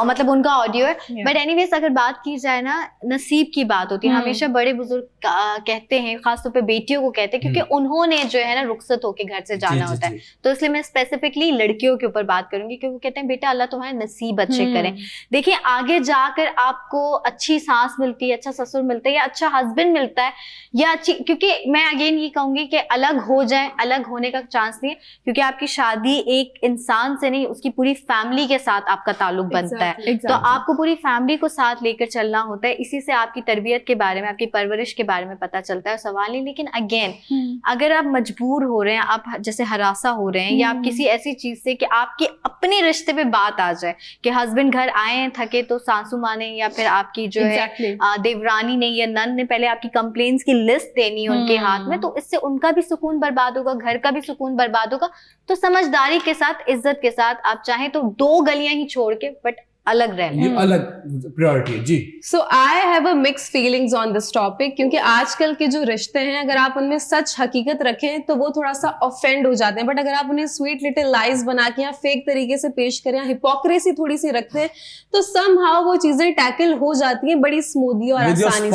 मतलब उनका ऑडियो है। बट एनीवेज अगर बात की जाए ना, नसीब की बात होती है। हमेशा बड़े बुजुर्ग कहते हैं, खासतौर पे बेटियों को कहते हैं, क्योंकि उन्होंने जो है ना रुखसत होकर घर से जाना होता है। तो इसलिए मैं स्पेसिफिकली लड़कियों के ऊपर बात करूंगी, क्योंकि कहते हैं बेटा अल्लाह तुम्हारे नसीब अच्छे करें। देखिए आगे जाकर आपको अच्छी सांस मिलती है, कोई अच्छा ससुर मिलता है या अच्छा हस्बैंड मिलता है या अच्छी, क्योंकि मैं अगेन ये कहूंगी कि अलग हो जाए, अलग होने का चांस नहीं है, क्योंकि आपकी शादी एक इंसान से नहीं, उसकी पूरी फैमिली के साथ आपका ताल्लुक बनता है। तो आपको पूरी फैमिली को साथ लेकर चलना होता है, इसी से आपकी तरबियत के बारे में, आपकी परवरिश के बारे में पता चलता है, सवाल नहीं। लेकिन अगेन अगर आप मजबूर हो रहे हैं, आप जैसे हरासा हो रहे हैं या आप किसी ऐसी चीज से कि आपके अपने रिश्ते पे बात आ जाए कि हस्बैंड घर आए हैं थके तो सासू माँ ने या फिर आपकी जो है देवरानी ने या नंद ने पहले आपकी कंप्लेंट्स की लिस्ट देनी है उनके हाथ में, तो इससे उनका भी सुकून बर्बाद होगा, घर का भी सुकून बर्बाद होगा। तो समझदारी के साथ, इज्जत के साथ आप चाहें तो 2 गलियां ही छोड़ के बट अलग रहना, ये अलग प्रायोरिटी है जी। So I have a mix feelings on this topic, क्योंकि आजकल के जो रिश्ते हैं अगर आप उनमें सच हकीकत रखें तो वो थोड़ा सा ऑफेंड हो जाते हैं, बट अगर आप उन्हें स्वीट लिटिल लाइज बना के या फेक तरीके से पेश करें, हिपोक्रेसी थोड़ी सी रखते हैं, तो समहाउ वो चीजें टैकल हो जाती हैं बड़ी स्मूथली और आसानी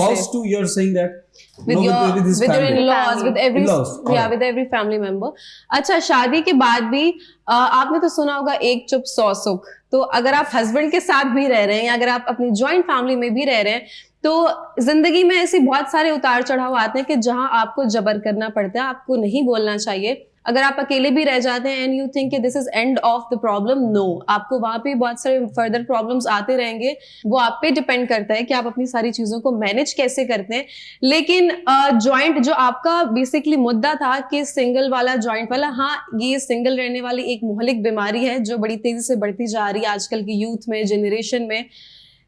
से। with your in-laws, with every family member। अच्छा, शादी के बाद भी आपने तो सुना होगा एक चुप 100 सुख। तो अगर आप हस्बैंड के साथ भी रह रहे हैं या अगर आप अपनी जॉइंट फैमिली में भी रह रहे हैं, तो जिंदगी में ऐसे बहुत सारे उतार चढ़ाव आते हैं कि जहां आपको जबर करना पड़ता है, आपको नहीं बोलना चाहिए। अगर आप अकेले भी रह जाते हैं एंड यू थिंक कि this is end of the problem, no, आपको वहां पे बहुत सारे फर्दर प्रॉब्लम्स आते रहेंगे। वो आप पे डिपेंड करता है कि आप अपनी सारी चीजों को मैनेज कैसे करते हैं। लेकिन जॉइंट जो आपका बेसिकली मुद्दा था कि सिंगल वाला, जॉइंट वाला, हाँ, ये सिंगल रहने वाली एक मुहलिक बीमारी है जो बड़ी तेजी से बढ़ती जा रही है आजकल की यूथ में, जनरेशन में।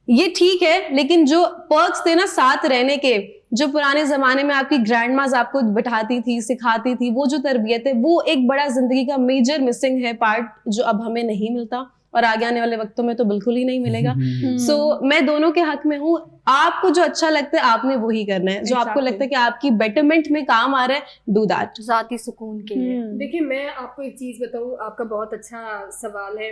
ये ठीक है, लेकिन जो पर्क्स थे ना साथ रहने के, जो पुराने जमाने में आपकी ग्रैंड माज आपको बिठाती थी, सिखाती थी, वो जो तरबियत है, वो एक बड़ा जिंदगी का मेजर मिसिंग है पार्ट, जो अब हमें नहीं मिलता और आगे आने वाले वक्तों में तो बिल्कुल ही नहीं मिलेगा। सो मैं दोनों के हक में हूँ। आपको जो अच्छा लगता है आपने वही करना है, जो आपको लगता है कि आपकी बेटरमेंट में काम आ रहा है, डू दैट, जाती सुकून के लिए। देखिए, मैं आपको एक चीज बताऊं, आपका बहुत अच्छा सवाल है।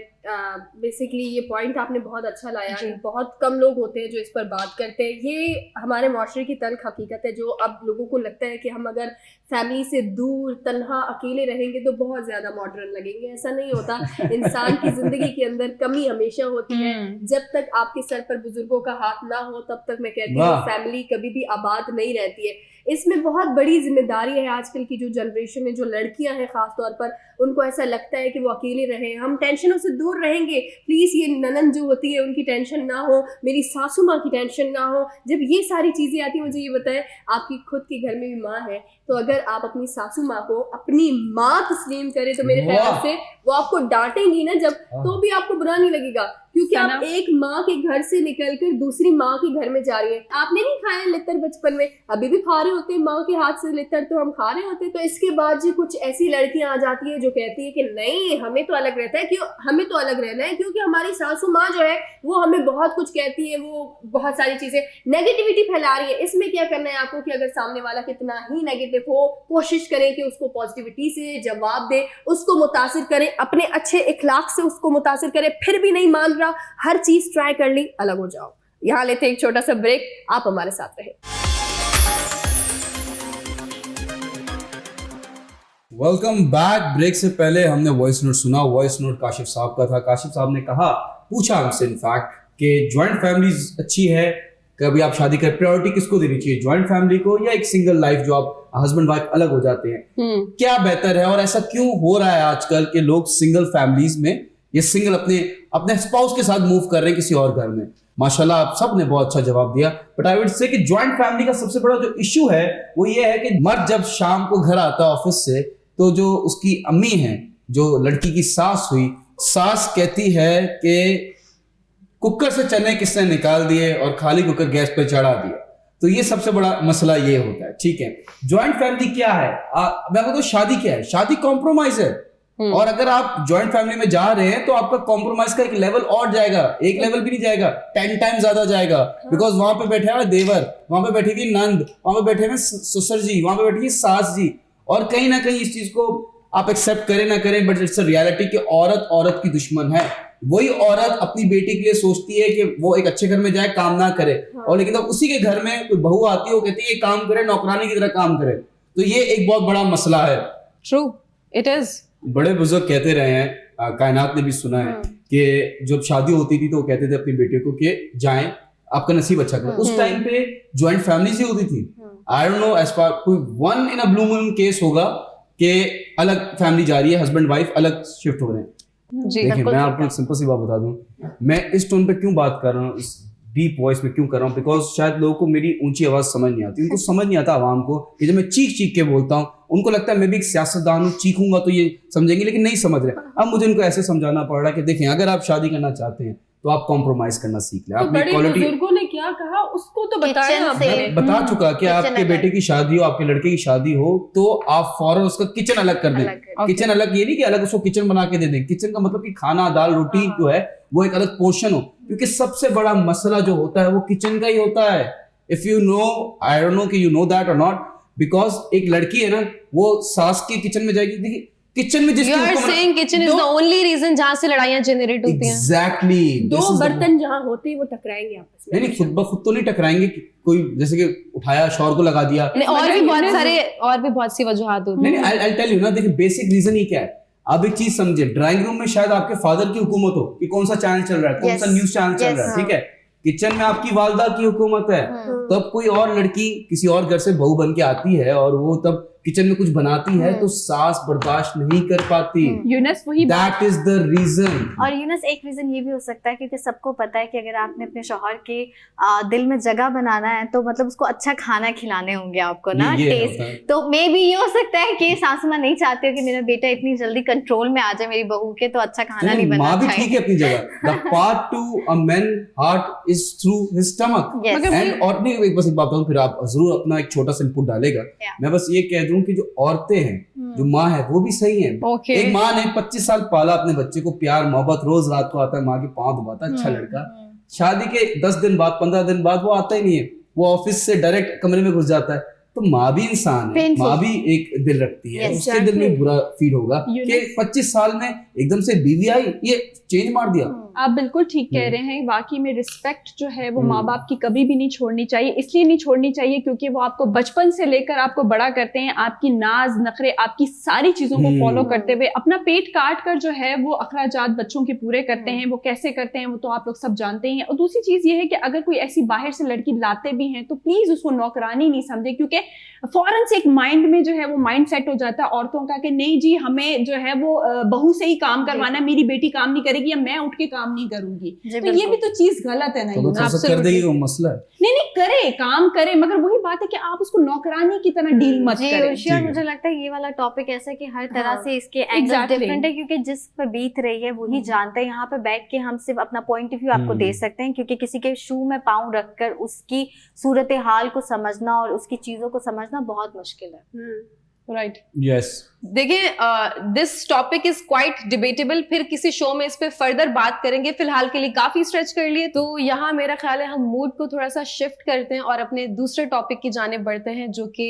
बेसिकली ये पॉइंट आपने बहुत अच्छा लाया। बहुत कम लोग होते हैं जो इस पर बात करते हैं। ये हमारे माशरे की तल्ख हकीकत है, जो अब लोगों को लगता है कि हम अगर फैमिली से दूर, तन्हा, अकेले रहेंगे तो बहुत ज्यादा मॉडर्न लगेंगे। ऐसा नहीं होता। इंसान की जिंदगी के अंदर कमी हमेशा होती है। जब तक आपके सर पर बुजुर्गों का हाथ ना हो, तब तक मैं कहती हूँ फैमिली कभी भी आबाद नहीं रहती है। इसमें बहुत बड़ी जिम्मेदारी है। आजकल की जो जनरेशन है, जो लड़कियां हैं खास तौर पर, उनको ऐसा लगता है कि वो अकेले रहे, हम टेंशनों से दूर रहेंगे, प्लीज ये ननन जो होती है उनकी टेंशन ना हो, मेरी सासू माँ की टेंशन ना हो। जब ये सारी चीजें आती हैं, मुझे ये बताएं, आपकी खुद के घर में भी माँ है, तो अगर आप अपनी सासू माँ को अपनी माँ तस्लीम करें तो मेरे ख्याल से वो आपको डांटेंगी ना जब, तो भी आपको बुरा नहीं लगेगा, क्योंकि आप एक माँ के घर से निकलकर दूसरी माँ के घर में जा रही है। आपने नहीं खाया लित्तर बचपन में, अभी भी खा रहे होते हैं माँ के हाथ से लित्तर, तो हम खा रहे होते हैं। तो इसके बाद जी कुछ ऐसी लड़कियां आ जाती है जो कहती है कि नहीं, हमें तो अलग रहता है, क्यों हमें तो अलग रहना है, क्योंकि हमारी सासू माँ जो है वो हमें बहुत कुछ कहती है, वो बहुत सारी चीजें नेगेटिविटी फैला रही है। इसमें क्या करना है आपको कि अगर सामने वाला कितना ही नेगेटिव हो, कोशिश करें कि उसको पॉजिटिविटी से जवाब दे, उसको मुतासिर करें, अपने अच्छे इखलाक से उसको मुतासिर करें। फिर भी नहीं मान रहा, हर चीज ट्राई कर ली, अलग हो जाओ। यहाँ लेते एक छोटा सा ब्रेक, आप हमारे साथ रहे। Welcome back. ब्रेक से पहले हमने वॉइस नोट सुना। वॉइस नोट काशिफ साहब का था। काशिफ साहब ने पूछा हमसे इनफैक्ट कि ज्वाइंट फैमिली अच्छी है, कभी आप शादी कर, प्रायोरिटी किसको देनी चाहिए, ज्वाइंट फैमिली को या एक सिंगल लाइफ जो आप हस्बैंड वाइफ अलग हो जाते हैं, क्या बेहतर है और ऐसा क्यों हो रहा है आजकल के लोग सिंगल फैमिलीज में ये सिंगल अपने स्पाउस के साथ मूव कर रहे हैं किसी और घर में। माशाल्लाह आप सब ने बहुत अच्छा जवाब दिया। बट आई वुड से कि ज्वाइंट फैमिली का सबसे बड़ा जो इश्यू है वो ये है कि मर्द जब शाम को घर आता है ऑफिस से, तो जो उसकी अम्मी है, जो लड़की की सास हुई, सास कहती है कि कुकर से चने किसने निकाल दिए और खाली कुकर गैस पे चढ़ा दिया। तो ये सबसे बड़ा मसला ये होता है। ठीक है, ज्वाइंट फैमिली क्या है, मैं बताऊं शादी क्या है, शादी कॉम्प्रोमाइज है। और अगर आप ज्वाइंट फैमिली में जा रहे हैं तो आपका कॉम्प्रोमाइज का एक लेवल और जाएगा, एक लेवल भी नहीं जाएगा, 10 टाइम ज्यादा जाएगा। बिकॉज वहां पे बैठे हुए देवर, वहां पे बैठी हुई नंद, वहां पे बैठे हुए ससुर जी, वहां पे बैठी हुई सास जी। और कहीं ना कहीं इस चीज को आप एक्सेप्ट करें ना करें, बट इट्स अ रियलिटी कि औरत की दुश्मन है। वही औरत अपनी बेटी के लिए सोचती है कि वो एक अच्छे घर में जाए, काम ना करे, और लेकिन जब उसी के घर में कोई बहू आती है वो कहती है ये काम करे, नौकरानी की तरह काम करे। तो ये एक बहुत बड़ा मसला है। True, it is. बड़े बुजुर्ग कहते रहे हैं, कायनात ने भी सुना है कि जब शादी होती थी तो वो कहते थे अपनी बेटे को कि जाएं आपका नसीब अच्छा कर। उस टाइम पे ज्वाइंट फैमिलीज ही होती थी। I don't know, as far कोई one in a blue moon case होगा कि अलग फैमिली जा रही है, हस्बैंड वाइफ अलग शिफ्ट हो रहे हैं। जी देखिए मैं आपको एक सिंपल सी बात बता दूं, मैं इस टोन पे क्यों बात कर रहा हूँ, इस डीप वॉइस में क्यों कर रहा हूँ, बिकॉज शायद लोगों को मेरी ऊंची आवाज समझ नहीं आती, उनको समझ नहीं आता आवाम को कि जब मैं चीख चीख के बोलता हूँ, उनको लगता है मैं भी एक सियासतदान हूँ, चीखूंगा तो ये समझेंगे, लेकिन नहीं समझ रहे। अब मुझे उनको ऐसे समझाना पड़ रहा है कि देखें, अगर आप शादी करना चाहते हैं तो आप कॉम्प्रोमाइज करना सीख लें। तो अपनी बड़े क्वालिटी बुजुर्गों ने क्या कहा उसको तो बताया किचन आपने। से बता चुका कि आपके अलग। बेटे की शादी हो, आपके लड़के की शादी हो, तो आप फौरन उसका किचन अलग कर दें। किचन अलग, ये नहीं कि अलग उसको किचन बना के दे दें, किचन का मतलब कि खाना दाल रोटी जो है वो एक अलग पोर्शन हो, क्योंकि सबसे बड़ा मसला जो होता है वो किचन का ही होता है। If you know, I don't no कि यू नो दैट और नॉट, बिकॉज एक लड़की है ना, वो सास के किचन में जाएगी, देखिए किचन में जिसकी You are saying kitchen is the only reason जहाँ से लड़ाइयाँ जनरेट होती हैं। एग्जैक्टली, दो बर्तन जहाँ होते हैं वो टकराएंगे आपस में। नहीं खुद ब खुद तो नहीं टकराएंगे, कोई जैसे कि उठाया शौहर को लगा दिया, नहीं, और भी बहुत सी वजूहात होती नहीं आई टेल यू ना, देखिए बेसिक रीजन ही क्या है। आप एक चीज समझे, ड्राइंग रूम में शायद आपके फादर की हुकूमत हो कि कौन सा चैनल चल रहा है, कौन सा न्यूज चैनल चल रहा है, ठीक है। किचन में आपकी वालदा की हुकूमत है, तब कोई और लड़की किसी और घर से बहू बन के आती है और वो तब किचन में कुछ बनाती है तो सास बर्दाश्त नहीं कर पाती। यूनस वही दैट इज द रीजन। और यूनस एक रीजन ये भी हो सकता है क्योंकि सबको पता है कि अगर आपने अपने शौहर के दिल में जगह बनाना है तो मतलब उसको अच्छा खाना खिलाने होंगे आपको ना, टेस्ट। तो मे भी ये हो सकता है कि सासू माँ नहीं चाहती हो कि मेरा बेटा इतनी जल्दी कंट्रोल में आ जाए मेरी बहू के, तो अच्छा खाना नहीं बनाना माँ भी ठीक है अपनी जगह। The path to a man heart is through his stomach. And और नहीं, एक बस एक बात बताऊं, फिर आप जरूर अपना एक छोटा सा इनपुट डालेगा। मैं बस ये कह दूं कि जो औरतें हैं, जो माँ है, वो भी सही है। एक माँ ने 25 साल पाला अपने बच्चे को, प्यार मोहब्बत, रोज रात को आता है माँ के पाँव दबाता है, अच्छा लड़का। शादी के 10 दिन बाद 15 दिन बाद वो आता ही नहीं है, वो ऑफिस से डायरेक्ट कमरे में घुस जाता है। तो माँ भी इंसान है, माँ भी एक दिल रखती है, उसके दिल में बुरा फील होगा कि 25 साल में एकदम से बीवी आई, ये चेंज मार दिया। आप बिल्कुल ठीक कह रहे हैं। वाकई में रिस्पेक्ट जो है वो माँ बाप की कभी भी नहीं छोड़नी चाहिए। इसलिए नहीं छोड़नी चाहिए क्योंकि वो आपको बचपन से लेकर आपको बड़ा करते हैं, आपकी नाज नखरे, आपकी सारी चीजों को फॉलो करते हुए अपना पेट काट कर जो है वो अखराजात बच्चों के पूरे करते हैं। वो कैसे करते हैं वो तो आप लोग सब जानते हैं। और दूसरी चीज ये है कि अगर कोई ऐसी बाहर से लड़की लाते भी हैं तो प्लीज उसको नौकरानी नहीं समझे, क्योंकि फौरन से एक माइंड में जो है वो माइंड सेट हो जाता है औरतों का कि नहीं जी हमें जो है वो बहू से ही काम करवाना है, मेरी बेटी काम नहीं करेगी या मैं उठ के काम नहीं करूंगी। तो ये भी तो चीज गलत है ना। तो कर देगी वो मसला है। नहीं करे, काम करे, मगर वही बात है कि आप उसको नौकरानी की तरह डील मत करें। मुझे लगता है ये वाला टॉपिक ऐसा है कि हर तरह से इसके एंगल डिफरेंट है, क्योंकि जिस पे बीत रही है वही जानता है। यहाँ पे बैठ के हम सिर्फ अपना पॉइंट ऑफ व्यू आपको दे सकते हैं, क्योंकि किसी के शू में पाँव रखकर उसकी सूरत हाल को समझना और उसकी चीजों को समझना बहुत मुश्किल है। Right, yes. देखिए this topic is quite debatable, फिर किसी शो में इस पे फर्दर बात करेंगे। फिलहाल के लिए काफी स्ट्रेच कर लिए, तो यहाँ मेरा ख्याल है हम मूड को थोड़ा सा शिफ्ट करते हैं और अपने दूसरे टॉपिक की जाने बढ़ते हैं, जो कि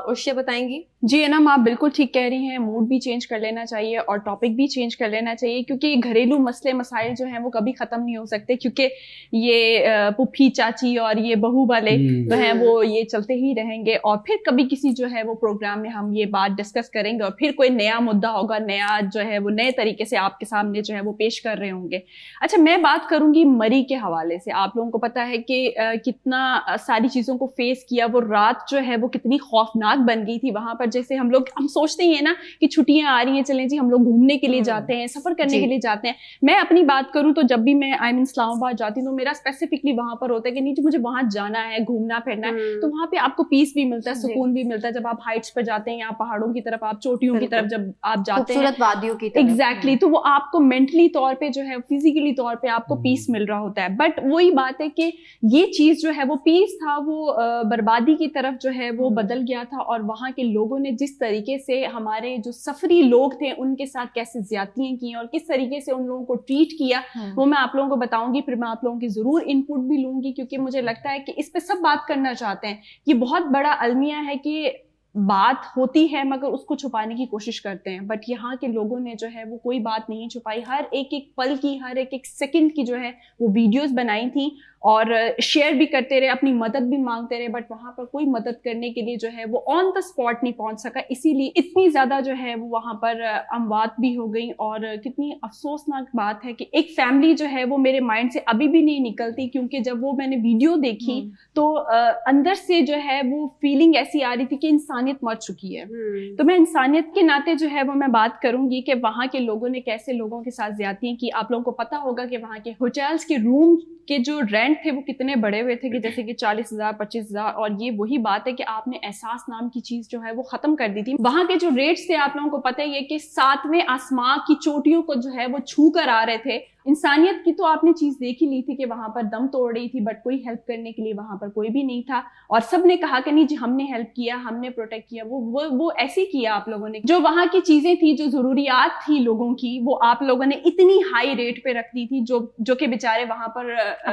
उर्शिया बताएंगी। जी एनम, आप बिल्कुल ठीक कह रही हैं। मूड भी चेंज कर लेना चाहिए और टॉपिक भी चेंज कर लेना चाहिए, क्योंकि घरेलू मसले मसाइल जो हैं वो कभी खत्म नहीं हो सकते, क्योंकि ये पुप्पी चाची और ये बहू वाले जो हैं वो ये चलते ही रहेंगे। और फिर कभी किसी जो है वो प्रोग्राम में हम ये बात डिस्कस करेंगे और फिर कोई नया मुद्दा होगा, नया जो है वो नए तरीके से आपके सामने जो है वो पेश कर रहे होंगे। अच्छा, मैं बात करूंगी मरी के हवाले से। आप लोगों को पता है कि कितना सारी चीजों को फेस किया। वो रात जो है वो कितनी खौफनाक बन गई थी वहां पर। जैसे हम सोचते ही है ना कि छुट्टियां आ रही हैं, चलें जी हम लोग घूमने के लिए जाते हैं, सफर करने के लिए जाते हैं। मैं अपनी बात करूं तो जब भी मैं इस्लामाबाद जाती हूँ तो मेरा स्पेसिफिकली वहां पर होता है कि नहीं जी मुझे वहां जाना है, घूमना फिरना है। तो वहां पे आपको पीस भी मिलता है, सुकून भी मिलता है जब आप हाइट्स पर जाते हैं, या पहाड़ों की तरफ, आप चोटियों की तरफ जब आप जाते हैं, वादियों की तरफ। एग्जैक्टली, तो वो आपको मेंटली तौर पे जो है, फिजिकली तौर पे आपको पीस मिल रहा होता है। बट वही बात है कि ये चीज जो है वो पीस था वो बर्बादी की तरफ जो है वो बदल गया था। और वहां के लोगों ने जिस तरीके से हमारे जो सफरी लोग थे उनके साथ कैसे ज्यादतियां की और किस तरीके से उन लोगों को ट्रीट किया, वो मैं आप लोगों को बताऊंगी। फिर मैं आप लोगों की जरूर इनपुट भी लूंगी, क्योंकि मुझे लगता है कि इस पे सब बात करना चाहते हैं। ये बहुत बड़ा अलमिया है कि बात होती है मगर उसको छुपाने की कोशिश करते हैं। बट यहाँ के लोगों ने जो है वो कोई बात नहीं छुपाई, हर एक एक पल की, हर एक एक सेकंड की जो है वो वीडियोस बनाई थी और शेयर भी करते रहे, अपनी मदद भी मांगते रहे, बट वहाँ पर कोई मदद करने के लिए जो है वो ऑन द स्पॉट नहीं पहुँच सका, इसीलिए इतनी ज़्यादा जो है वो वहाँ पर अमवात भी हो गई। और कितनी अफसोसनाक बात है कि एक फैमिली जो है वो मेरे माइंड से अभी भी नहीं निकलती, क्योंकि जब वो मैंने वीडियो देखी तो अंदर से जो है वो फीलिंग ऐसी आ रही थी कि इंसानियत मर चुकी है। तो मैं इंसानियत के नाते जो है वो मैं बात करूंगी कि वहाँ के लोगों ने कैसे लोगों के साथ ज्यादतियां की। आप लोगों को पता होगा कि वहाँ के होटल्स के रूम के जो रेंट थे वो कितने बड़े हुए थे कि जैसे कि 40,000 25,000, और ये वही बात है कि आपने एहसास नाम की चीज जो है वो खत्म कर दी थी। वहाँ के जो रेट्स थे आप लोगों को पता ही है कि 7वें आसमां की चोटियों को जो है वो छू कर आ रहे थे। इंसानियत की तो आपने चीज देख ही ली थी कि वहां पर दम तोड़ रही थी, बट कोई हेल्प करने के लिए वहां पर कोई भी नहीं था, और सब ने कहा कि नहीं जी हमने हेल्प किया, हमने प्रोटेक्ट किया। वो ऐसे किया आप लोगों ने। जो वहां की चीजें थी, जो जरूरियात थी लोगों की, वो आप लोगों ने इतनी हाई रेट पे रख दी थी जो कि बेचारे वहां पर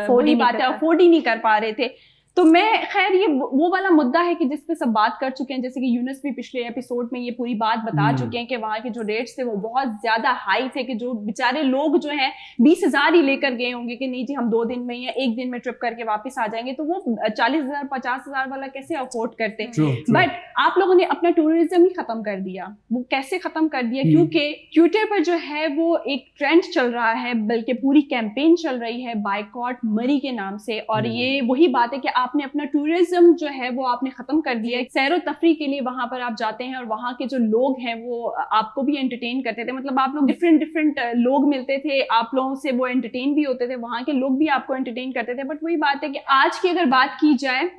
वही बात है अफोर्ड ही नहीं कर पा रहे थे। तो मैं खैर ये वो वाला मुद्दा है कि जिस पे सब बात कर चुके हैं, जैसे कि यूनुस भी पिछले एपिसोड में ये पूरी बात बता चुके हैं कि वहाँ के जो रेट्स थे वो बहुत ज्यादा हाई थे, कि जो बेचारे लोग जो हैं 20,000 ही लेकर गए होंगे कि नहीं जी हम 2 दिन में या 1 दिन में ट्रिप करके वापस आ जाएंगे, तो वो 40,000 50,000 वाला कैसे अफोर्ड करते। बट आप लोगों ने अपना टूरिज्म ही खत्म कर दिया। वो कैसे खत्म कर दिया? क्योंकि ट्विटर पर जो है वो एक ट्रेंड चल रहा है, बल्कि पूरी कैंपेन चल रही है बायकॉट मरी के नाम से, और ये वही बात है कि आपने अपना टूरिज्म जो है वो आपने खत्म कर दिया। सैरो तफरी के लिए वहां पर आप जाते हैं और वहां के जो लोग हैं वो आपको भी एंटरटेन करते थे, मतलब आप लोग डिफरेंट लोग मिलते थे, आप लोगों से वो एंटरटेन भी होते थे, वहां के लोग भी आपको एंटरटेन करते थे। बट वही बात है कि आज की अगर बात की जाए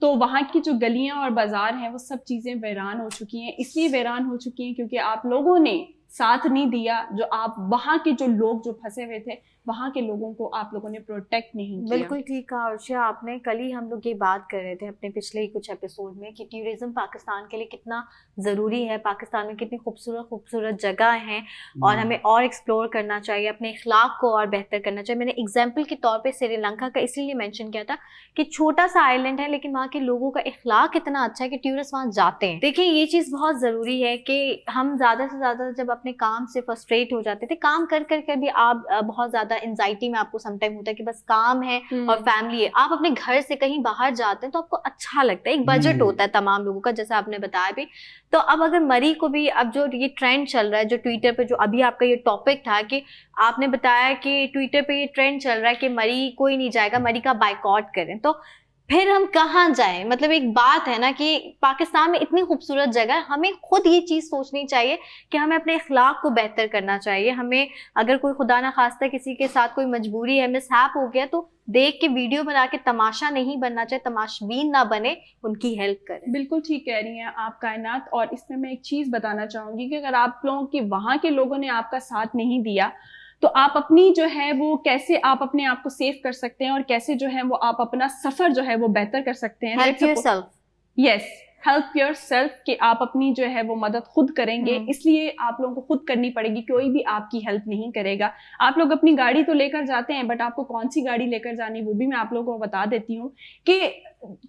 तो वहाँ की जो गलियां और बाजार हैं वो सब चीजें वीरान हो चुकी हैं। इसलिए वीरान हो चुकी हैं क्योंकि आप लोगों ने साथ नहीं दिया। जो आप वहाँ के जो लोग जो फंसे हुए थे, वहाँ के लोगों को आप लोगों ने प्रोटेक्ट नहीं किया। बिल्कुल ठीक कहा अर्शिया आपने। कल ही हम लोग ये बात कर रहे थे अपने पिछले ही कुछ एपिसोड में कि टूरिज्म पाकिस्तान के लिए कितना ज़रूरी है, पाकिस्तान में कितनी खूबसूरत जगह हैं और हमें और एक्सप्लोर करना चाहिए, अपने इखलाक को और बेहतर करना चाहिए। मैंने एग्जाम्पल के तौर पे श्रीलंका का इसलिए मेंशन किया था कि छोटा सा आइलैंड है लेकिन वहाँ के लोगों का इखलाक इतना अच्छा है कि टूरिस्ट वहाँ जाते हैं। देखिए ये चीज़ बहुत ज़रूरी है कि हम ज़्यादा से ज़्यादा जब अपने काम से फ्रस्ट्रेट हो जाते थे, काम कर कर भी आप बहुत ज़्यादा एंजाइटी में आपको समटाइम होता है कि बस काम है और फैमिली है, आप अपने घर से कहीं बाहर जाते हैं तो आपको अच्छा लगता है, एक बजट होता है तमाम लोगों का, जैसा आपने बताया भी। तो अब अगर मरी को भी, अब जो ये ट्रेंड चल रहा है जो ट्विटर पे, जो अभी आपका ये टॉपिक था कि आपने बताया कि ट्विटर पे ये ट्रेंड चल रहा है कि मरी कोई नहीं जाएगा, मरी का बायकॉट करें, तो फिर हम कहाँ जाएं? मतलब एक बात है ना कि पाकिस्तान में इतनी खूबसूरत जगह है, हमें खुद ये चीज़ सोचनी चाहिए कि हमें अपने इखलाक को बेहतर करना चाहिए। हमें अगर कोई खुदा ना खास्ता किसी के साथ कोई मजबूरी है, मिसहैप हो गया, तो देख के वीडियो बना के तमाशा नहीं बनना चाहिए, तमाशबीन ना बने, उनकी हेल्प करें। बिल्कुल ठीक कह रही हैं आप कायनात। और इसमें मैं एक चीज़ बताना चाहूँगी कि अगर आप लोगों के वहाँ के लोगों ने आपका साथ नहीं दिया तो आप अपनी जो है वो कैसे आप अपने आप को सेव कर सकते हैं और कैसे जो है वो आप अपना सफर जो है वो बेहतर कर सकते हैं। Help yourself. Yes, help yourself, कि आप अपनी जो है वो मदद खुद करेंगे, इसलिए आप लोगों को खुद करनी पड़ेगी, कोई भी आपकी हेल्प नहीं करेगा। आप लोग अपनी गाड़ी तो लेकर जाते हैं, बट आपको कौन सी गाड़ी लेकर जानी वो भी मैं आप लोगों को बता देती हूँ कि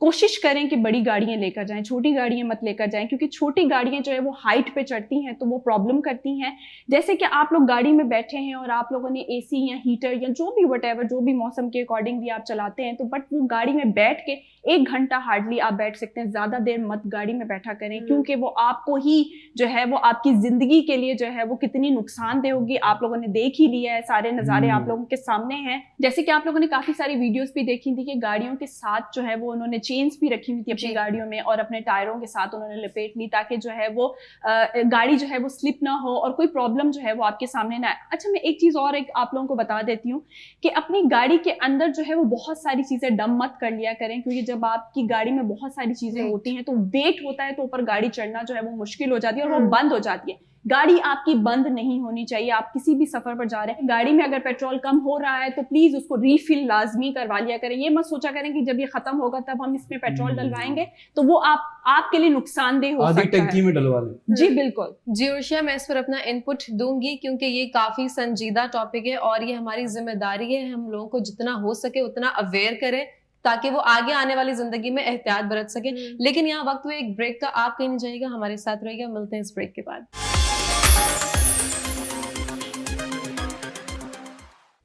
कोशिश करें कि बड़ी गाड़ियां लेकर जाएं, छोटी गाड़ियां मत लेकर जाएं, क्योंकि छोटी गाड़ियां जो है वो हाइट पे चढ़ती हैं तो वो प्रॉब्लम करती हैं। जैसे कि आप लोग गाड़ी में बैठे हैं और आप लोगों ने एसी या हीटर या जो भी वटेवर, जो भी मौसम के अकॉर्डिंग भी आप चलाते हैं, तो बट वो गाड़ी में बैठ के 1 घंटा हार्डली आप बैठ सकते हैं, ज्यादा देर मत गाड़ी में बैठा करें, क्योंकि वो आपको ही जो है वो आपकी जिंदगी के लिए जो है वो कितनी नुकसानदेह होगी। आप लोगों ने देख ही लिया है, सारे नज़ारे आप लोगों के सामने हैं। जैसे कि आप लोगों ने काफी सारी वीडियोस भी देखी थी कि गाड़ियों के साथ जो है वो उन्होंने चेन्स भी रखी हुई थी अपनी गाड़ियों में और अपने टायरों के साथ उन्होंने लपेट ली, ताकि जो है वो गाड़ी जो है वो स्लिप ना हो और कोई प्रॉब्लम जो है वो आपके सामने ना आए। अच्छा, मैं एक चीज और आप लोगों को बता देती हूँ कि अपनी गाड़ी के अंदर जो है वो बहुत सारी चीजें डंप मत कर लिया करें, क्योंकि जब आपकी गाड़ी में बहुत सारी चीजें होती हैं तो वेट होता है, तो ऊपर गाड़ी चढ़ना जो है वो मुश्किल हो जाती है और वो बंद हो जाती है। गाड़ी आपकी बंद नहीं होनी चाहिए। आप किसी भी सफर पर जा रहे हैं, गाड़ी में अगर पेट्रोल कम हो रहा है तो प्लीज उसको रीफिल लाजमी करवा लिया करें। ये मत सोचा करें कि जब ये खत्म होगा तब हम इसमें पेट्रोल डलवाएंगे, तो वो आपके लिए नुकसानदेह हो सकता है। टंकी में डलवा लें। जी बिल्कुल जी अर्शिया, मैं इस पर अपना इनपुट दूंगी क्योंकि ये काफी संजीदा टॉपिक है और ये हमारी जिम्मेदारी है, हम लोगों को जितना हो सके उतना अवेयर करें ताकि वो आगे आने वाली जिंदगी में एहतियात बरत सके। लेकिन यहाँ वक्त हुआ एक ब्रेक का, आप कहीं नहीं जाइएगा, हमारे साथ रहिएगा, मिलते हैं इस ब्रेक के बाद।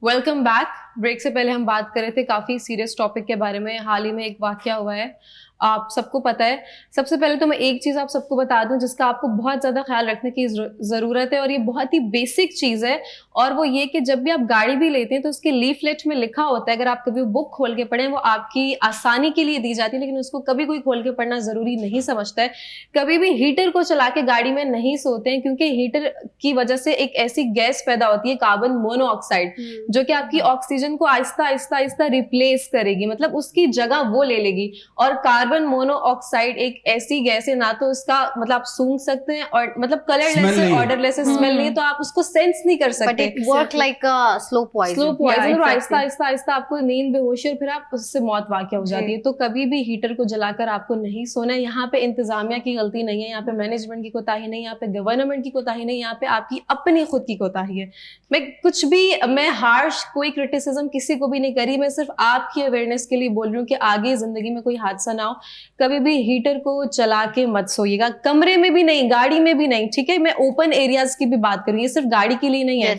Welcome back. ब्रेक से पहले हम बात कर रहे थे काफी सीरियस टॉपिक के बारे में। हाल ही में एक वाकया हुआ है, आप सबको पता है। सबसे पहले तो मैं एक चीज आप सबको बता दूं जिसका आपको बहुत ज्यादा ख्याल रखने की जरूरत है, और ये बहुत ही बेसिक चीज है, और वो ये कि जब भी आप गाड़ी भी लेते हैं तो उसके लीफलेट में लिखा होता है, अगर आप कभी बुक खोल के पढ़ें, वो आपकी आसानी के लिए दी जाती है, लेकिन उसको कभी कोई खोल के पढ़ना जरूरी नहीं समझता है। कभी भी हीटर को चला के गाड़ी में नहीं सोते हैं, क्योंकि हीटर की वजह से एक ऐसी गैस पैदा होती है कार्बन मोनोऑक्साइड, जो कि आपकी ऑक्सीजन को आहिस्ता आहिस्ता आहिस्ता रिप्लेस करेगी, मतलब उसकी जगह वो ले लेगी। और कार्बन मोनोऑक्साइड एक ऐसी गैस है, ना तो उसका मतलब आप सूंघ सकते हैं और मतलब कलरलेस है, ऑर्डरलेस है, स्मेल नहीं है, तो आप उसको सेंस नहीं कर सकते। But it work like a slow poison. और आहिस्ता आहिस्ता आहिस्ता आपको नींद, बेहोशी और फिर आप उससे मौत वाक़या हो जाती है। तो कभी भी हीटर को जलाकर आपको नहीं सोना है। यहाँ पे इंतजामिया की गलती नहीं है, यहाँ पे मैनेजमेंट की कोताही नहीं, यहाँ पे गवर्नमेंट की कोताही नहीं, यहाँ पे आपकी अपनी खुद की कोताही है। मैं हार्श कोई क्रिटिसिज्म किसी को भी नहीं करी, मैं सिर्फ आपकी अवेयरनेस के लिए बोल रही हूँ कि आगे जिंदगी में कोई हादसा ना हो। कभी भी हीटर को चला के मत सोइएगा, कमरे में भी नहीं, गाड़ी में भी नहीं, ठीक है। मैं ओपन एरियाज की भी बात कर रही हूँ, ये सिर्फ गाड़ी के लिए नहीं है।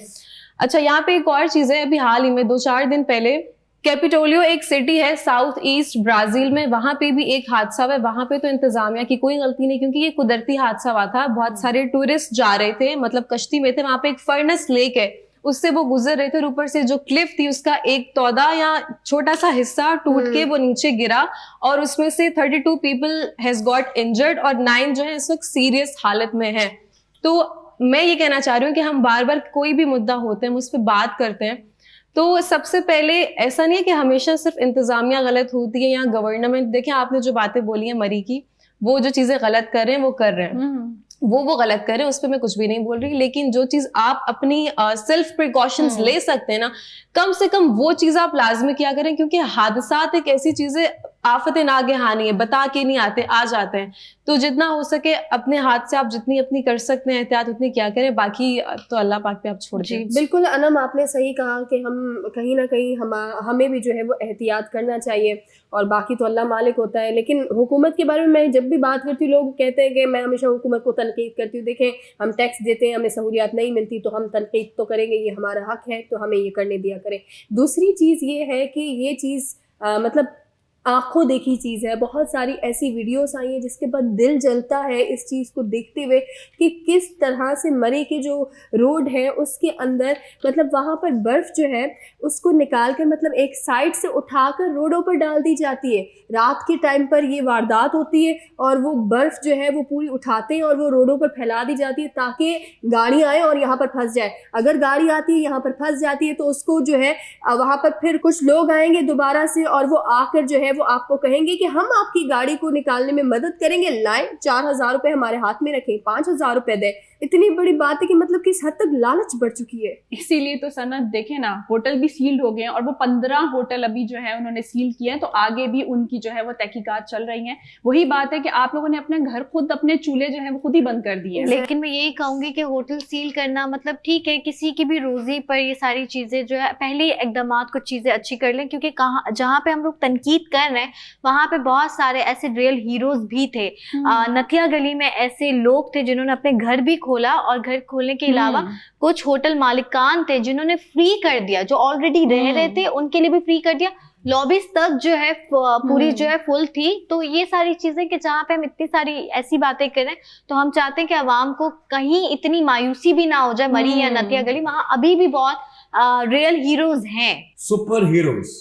अच्छा, यहाँ पे एक और चीज है, अभी हाल ही में 2-4 दिन पहले कैपिटोलियो एक सिटी है साउथ ईस्ट ब्राजील में, वहां पे भी एक हादसा हुआ है। वहां पे तो इंतजामिया की कोई गलती नहीं, क्योंकि ये कुदरती हादसा हुआ था। बहुत सारे टूरिस्ट जा रहे थे, मतलब कश्ती में थे, वहां पे एक फर्नेस लेक है, उससे वो गुजर रहे थे, और ऊपर से जो क्लिफ थी उसका एक तौदा या छोटा सा हिस्सा टूट के वो नीचे गिरा, और उसमें से 32 पीपल हैज गॉट इंजर्ड और 9 जो है इस वक्त सीरियस हालत में है। तो मैं ये कहना चाह रही हूँ कि हम बार बार कोई भी मुद्दा होते हैं हम उस पर बात करते हैं, तो सबसे पहले ऐसा नहीं है कि हमेशा सिर्फ इंतजामिया गलत होती है या गवर्नमेंट। देखिए, आपने जो बातें बोली है मरी की, वो जो चीजें गलत कर रहे हैं वो कर रहे हैं, वो गलत कर रहे हैं, उस पर मैं कुछ भी नहीं बोल रही। लेकिन जो चीज आप अपनी सेल्फ प्रिकॉशंस ले सकते हैं ना, कम से कम वो चीज आप लाजमी किया करें, क्योंकि हादसात एक ऐसी चीज है, आफतें नागहानी है, बता के नहीं आते, आ जाते हैं। तो जितना हो सके अपने हाथ से आप जितनी अपनी कर सकते हैं एहतियात उतनी क्या करें, बाकी तो अल्लाह पाक पे आप छोड़ दें। बिल्कुल अनम, आपने सही कहा कि हम कहीं ना कहीं हमें भी जो है वो एहतियात करना चाहिए, और बाकी तो अल्लाह मालिक होता है। लेकिन हुकूमत के बारे में मैं जब भी बात करती हूँ, लोग कहते हैं कि मैं हमेशा हुकूमत को तनकीद करती हूँ। देखें, हम टैक्स देते हैं, हमें सहूलियात नहीं मिलती, तो हम तनकीद तो करेंगे, ये हमारा हक है, तो हमें ये करने दिया करें। दूसरी चीज़ ये है कि ये चीज़ मतलब आंखों देखी चीज़ है। बहुत सारी ऐसी वीडियोस आई हैं जिसके बाद दिल जलता है इस चीज़ को देखते हुए कि किस तरह से मरी के जो रोड है उसके अंदर, मतलब वहाँ पर बर्फ़ जो है उसको निकाल कर, मतलब एक साइड से उठाकर रोडों पर डाल दी जाती है। रात के टाइम पर ये वारदात होती है, और वो बर्फ़ जो है वो पूरी उठाते हैं और वो रोडों पर फैला दी जाती है ताकि गाड़ी आए और यहाँ पर फंस जाए। अगर गाड़ी आती है, यहाँ पर फंस जाती है, तो उसको जो है वहाँ पर फिर कुछ लोग आएंगे दोबारा से, और वो आकर जो है वो आपको कहेंगे कि हम आपकी गाड़ी को निकालने में मदद करेंगे, लाएं 4000 रुपए हमारे हाथ में रखें, 5000 रुपए दें। इतनी बड़ी बात है कि मतलब किस हद तक लालच बढ़ चुकी है। इसीलिए तो सनत देखे ना, होटल भी सील्ड हो गए हैं, और वो 15 होटल अभी जो है उन्होंने सील किए हैं, तो आगे भी उनकी जो है वो तहकीकात चल रही हैं। वही बात है कि आप लोगों ने अपने घर खुद, अपने चूल्हे जो है वो खुद ही बंद कर दिए। लेकिन मैं यही कहूंगी कि होटल सील करना मतलब ठीक है, किसी की भी रोजी पर ये सारी चीजें जो है, पहले इकदाम कुछ चीजें अच्छी कर लें, क्योंकि जहाँ पे हम लोग तनकीद कर रहे हैं वहां पे बहुत सारे ऐसे रियल हीरोज भी थे। नथिया गली में ऐसे लोग थे जिन्होंने अपने घर भी खोला, और घर खोलने के अलावा कुछ होटल मालिकान थे जिन्होंने फ्री कर दिया, जो ऑलरेडी रह रहे थे उनके लिए भी फ्री कर दिया। लॉबीज तक जो है पूरी जो है फुल थी। तो ये सारी चीजें कि जहाँ पे हम इतनी सारी ऐसी बातें करें, तो हम चाहते हैं कि आवाम को कहीं इतनी मायूसी भी ना हो जाए। मरी या नथिया गली, वहां अभी भी बहुत रियल हीरोज हैं, super heroes.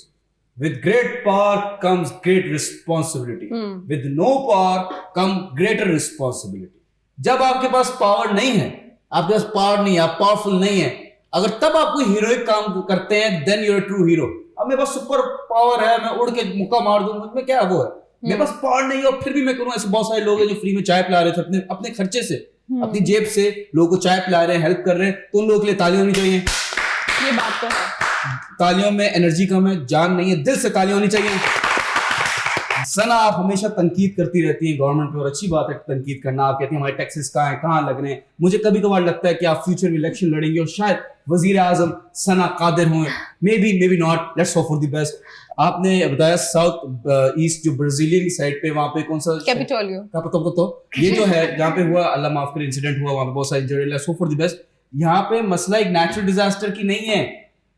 With great power comes great responsibility. With no power come greater responsibility. जब आपके पास पावर नहीं है, आपके पास पावर नहीं है, आप पावरफुल नहीं है, अगर तब आप कोई हीरोइक काम करते हैं, then you're a true hero. अब मेरे पास सुपर पावर है, मैं उड़ के मुक्का मार दूं, मुझ में क्या वो है? मेरे पास पावर नहीं है और फिर भी मैं करूं। ऐसे बहुत सारे लोग हैं जो फ्री में चाय पिला रहे थे, अपने खर्चे से, अपनी जेब से लोगों को चाय पिला रहे हैं, हेल्प कर रहे हैं, तो उन लोगों के लिए तालियां होनी चाहिए। ये बात तो है। तालियों में एनर्जी कम है, जान नहीं है, दिल से तालियां होनी चाहिए। सना, आप हमेशा तनकीद करती रहती हैं गवर्नमेंट पे, और अच्छी बात है तनकीद करना। आप कहती हैं हमारे टैक्सेस कहाँ हैं, कहाँ लग रहे हैं। मुझे कभी कभार लगता है कि आप फ्यूचर में इलेक्शन लड़ेंगे और शायद वजीर आजम सना कादिर हों, may be not, let's hope for the best. आपने बताया साउथ ईस्ट जो ब्राजीलियन साइड पे, वहाँ पे कौन सा कैपिटोलियो का पता तो ये जो है जहाँ पे हुआ, अल्लाह माफ करे, इंसिडेंट हुआ, वहाँ पे बहुत सारे injured, let's hope for the best. यहाँ पे मसला एक नेचुरल डिजास्टर की नहीं है,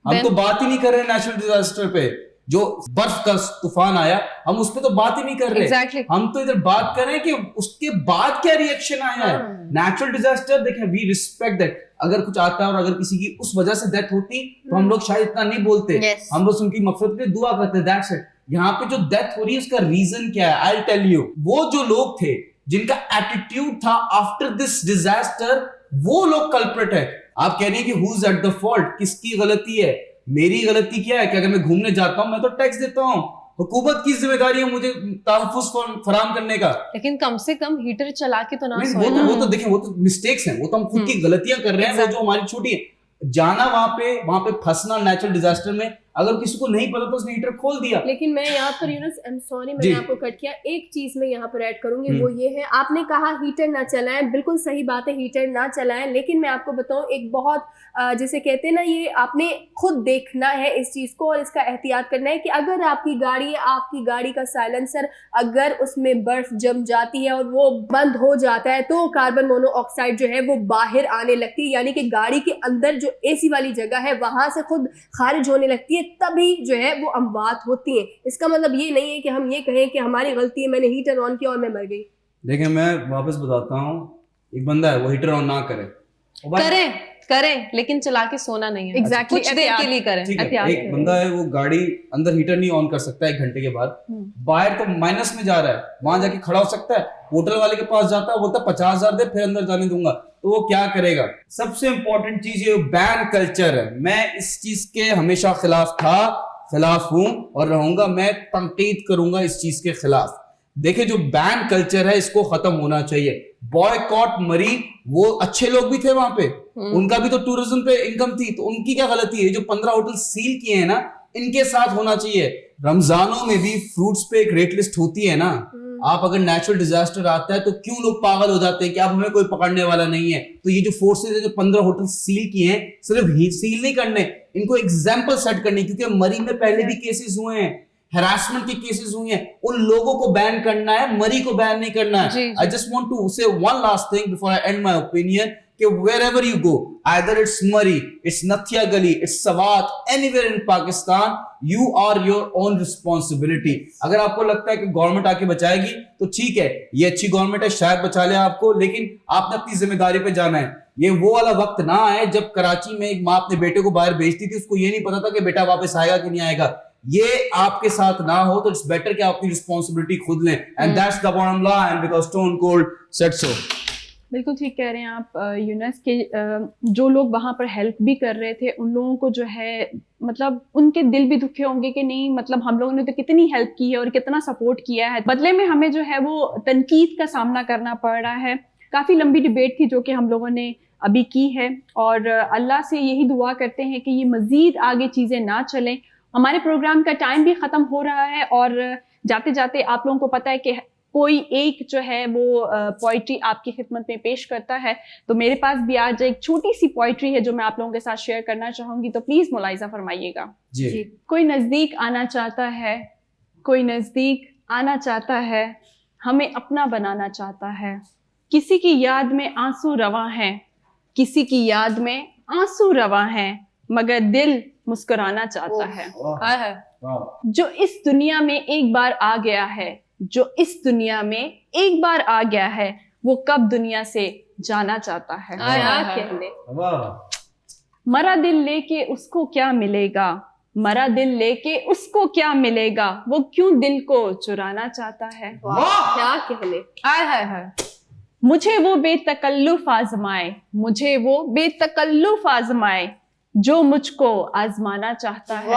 हम तो बात ही नहीं कर रहे नेचुरल डिजास्टर पे, जो बर्फ का तूफान आया हम उस पे तो बात ही नहीं कर रहे। Exactly. हम तो इधर बात कर रहे हैं कि उसके बाद क्या रिएक्शन आया है। नेचुरल डिजास्टर देखें, वी रिस्पेक्ट दैट। अगर कुछ आता है और अगर किसी की उस वजह से डेथ होती तो हम लोग शायद इतना नहीं बोलते। Yes. हम बस उनकी मगफिरत के लिए दुआ करते हैं, दैट्स इट। यहाँ पे जो डेथ हो रही है उसका रीजन क्या है, आई विल टेल यू। वो जो लोग थे जिनका एटीट्यूड था आफ्टर दिस डिजास्टर, वो लोग कल्प्रिट है। आप कह रहे हैं कि who is at the fault, किसकी गलती है? मेरी गलती क्या है कि अगर मैं घूमने जाता हूं मैं तो टैक्स देता हूं, हुकूमत की जिम्मेदारी है मुझे तहफ्फुज़ फराहम करने का। लेकिन कम से कम हीटर चला के तो ना नहीं, सोए ना। वो तो देखें, वो तो मिस्टेक्स हैं, वो तो हम खुद की गलतियां कर रहे हैं, वो जो हमारी छोटी है। जाना वहां पे फंसना नेचुरल डिजास्टर में, अगर किसी को नहीं पता तो उसने हीटर खोल दिया। लेकिन मैं यहाँ पर यूनुस, आई एम सॉरी मैंने जी। आपको कट किया, एक चीज मैं यहाँ पर ऐड करूंगी, वो ये है, आपने कहा हीटर ना चलाएं, बिल्कुल सही बात है, हीटर ना चलाएं, लेकिन मैं आपको बताऊं एक बहुत जिसे कहते हैं ना, ये आपने खुद देखना है इस चीज को और इसका एहतियात करना है कि अगर आपकी गाड़ी है, आपकी गाड़ी का साइलेंसर अगर उसमें बर्फ जम जाती है और वो बंद हो जाता है तो कार्बन मोनोऑक्साइड जो है वो बाहर आने लगती है, यानी कि गाड़ी के अंदर जो एसी वाली जगह है वहां से खुद खारिज होने लगती है, तभी जो है वो अमवात होती है। इसका मतलब ये नहीं है कि हम ये कहें कि हमारी गलती है, मैंने हीटर ऑन किया और मैं मर गई। देखिए मैं वापस बताता हूँ, एक बंदा है वो हीटर ऑन ना करे, करें लेकिन चला के सोना नहीं है। Exactly, कुछ देर के लिए करें। ठीक है, एक बंदा है वो गाड़ी अंदर हीटर नहीं ऑन कर सकता 1 घंटे के बाद, बाहर तो माइनस में जा रहा है, वहां जाके खड़ा हो सकता है, होटल वाले के पास जाता है, बोलता 50,000 दे फिर अंदर जाने दूंगा, तो वो क्या करेगा? सबसे इंपॉर्टेंट चीज ये बैन कल्चर है। मैं इस चीज के हमेशा खिलाफ हूं और रहूंगा, मैं तंकीद करूंगा इस चीज के खिलाफ। देखिए जो बैन कल्चर है इसको खत्म होना चाहिए। बॉयकॉट मरी, वो अच्छे लोग भी थे वहां पे, उनका भी तो टूरिज्म पे इनकम थी, तो उनकी क्या गलती है? जो 15 होटल सील किए हैं ना, इनके साथ होना चाहिए। रमजानों में भी फ्रूट्स पे एक रेट लिस्ट होती है ना, आप अगर नेचुरल डिजास्टर आता है तो क्यों लोग पागल हो जाते हैं कि अब हमें कोई पकड़ने वाला नहीं है। तो ये जो फोर्सेज है जो 15 होटल सील किए हैं, सिर्फ सील नहीं करने, इनको एग्जाम्पल सेट करनी, क्योंकि मरी में पहले भी केसेस हुए हैं, हरासमेंट के केसेस हुए हैं, उन लोगों को बैन करना है, मरी को बैन नहीं करना है। आई जस्ट वांट टू से one last thing before I and my opinion कि wherever you go, either it's Murree, it's Nathia Gali, it's Sawat, anywhere in Pakistan, you are your own responsibility. अगर आपको लगता है कि गवर्नमेंट आके बचाएगी तो ठीक है, ये अच्छी गवर्नमेंट है, शायद बचा ले आपको, लेकिन आपने अपनी जिम्मेदारी पे जाना है। ये वो वाला वक्त ना आए जब कराची में एक माँ अपने बेटे को बाहर भेजती थी, उसको ये नहीं पता था कि बेटा वापस आएगा कि नहीं आएगा। ये आपके साथ ना हो तो इट्स बेटर कि आप अपनी रिस्पॉन्सिबिलिटी खुद लें, and that's the bottom line, and because stone cold said so. बिल्कुल ठीक कह रहे हैं आप यूनस के जो लोग वहाँ पर हेल्प भी कर रहे थे उन लोगों को जो है मतलब उनके दिल भी दुखे होंगे कि नहीं, मतलब हम लोगों ने तो कितनी हेल्प की है और कितना सपोर्ट किया है, बदले में हमें जो है वो तनकीद का सामना करना पड़ रहा है। काफ़ी लंबी डिबेट थी जो कि हम लोगों ने अभी की है और अल्लाह से यही दुआ करते हैं कि ये मज़ीद आगे चीज़ें ना चलें। हमारे प्रोग्राम का टाइम भी ख़त्म हो रहा है और जाते जाते आप लोगों को पता है कि कोई एक जो है वो पोइट्री आपकी खिदमत में पेश करता है, तो मेरे पास भी आज एक छोटी सी पोइट्री है जो मैं आप लोगों के साथ शेयर करना चाहूँगी, तो प्लीज़ मुलाइजा फरमाइएगा। जी। कोई नज़दीक आना चाहता है, कोई नज़दीक आना चाहता है, हमें अपना बनाना चाहता है, किसी की याद में आंसू रवा हैं, किसी की याद में आंसू रवा हैं, मगर दिल मुस्कुराना चाहता है। जो इस दुनिया में एक बार आ गया है, जो इस दुनिया में एक बार आ गया है, वो कब दुनिया से जाना चाहता है। मरा दिल लेके उसको क्या मिलेगा, मरा दिल लेके उसको क्या मिलेगा, वो क्यों दिल को चुराना चाहता है। क्या कहने। हाय मुझे वो बेतकल्लुफ आजमाए, मुझे वो बेतकल्लुफ आजमाए, जो मुझको आजमाना चाहता है।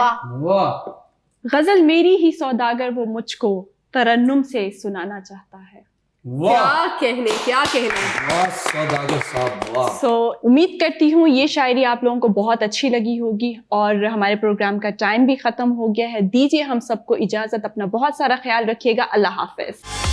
गजल मेरी ही सौदागर, वो मुझको तरन्नुम से सुनाना चाहता है। क्या कहने। सो उम्मीद करती हूँ ये शायरी आप लोगों को बहुत अच्छी लगी होगी और हमारे प्रोग्राम का टाइम भी ख़त्म हो गया है। दीजिए हम सबको इजाज़त, अपना बहुत सारा ख्याल रखिएगा। अल्लाह हाफ़िज़।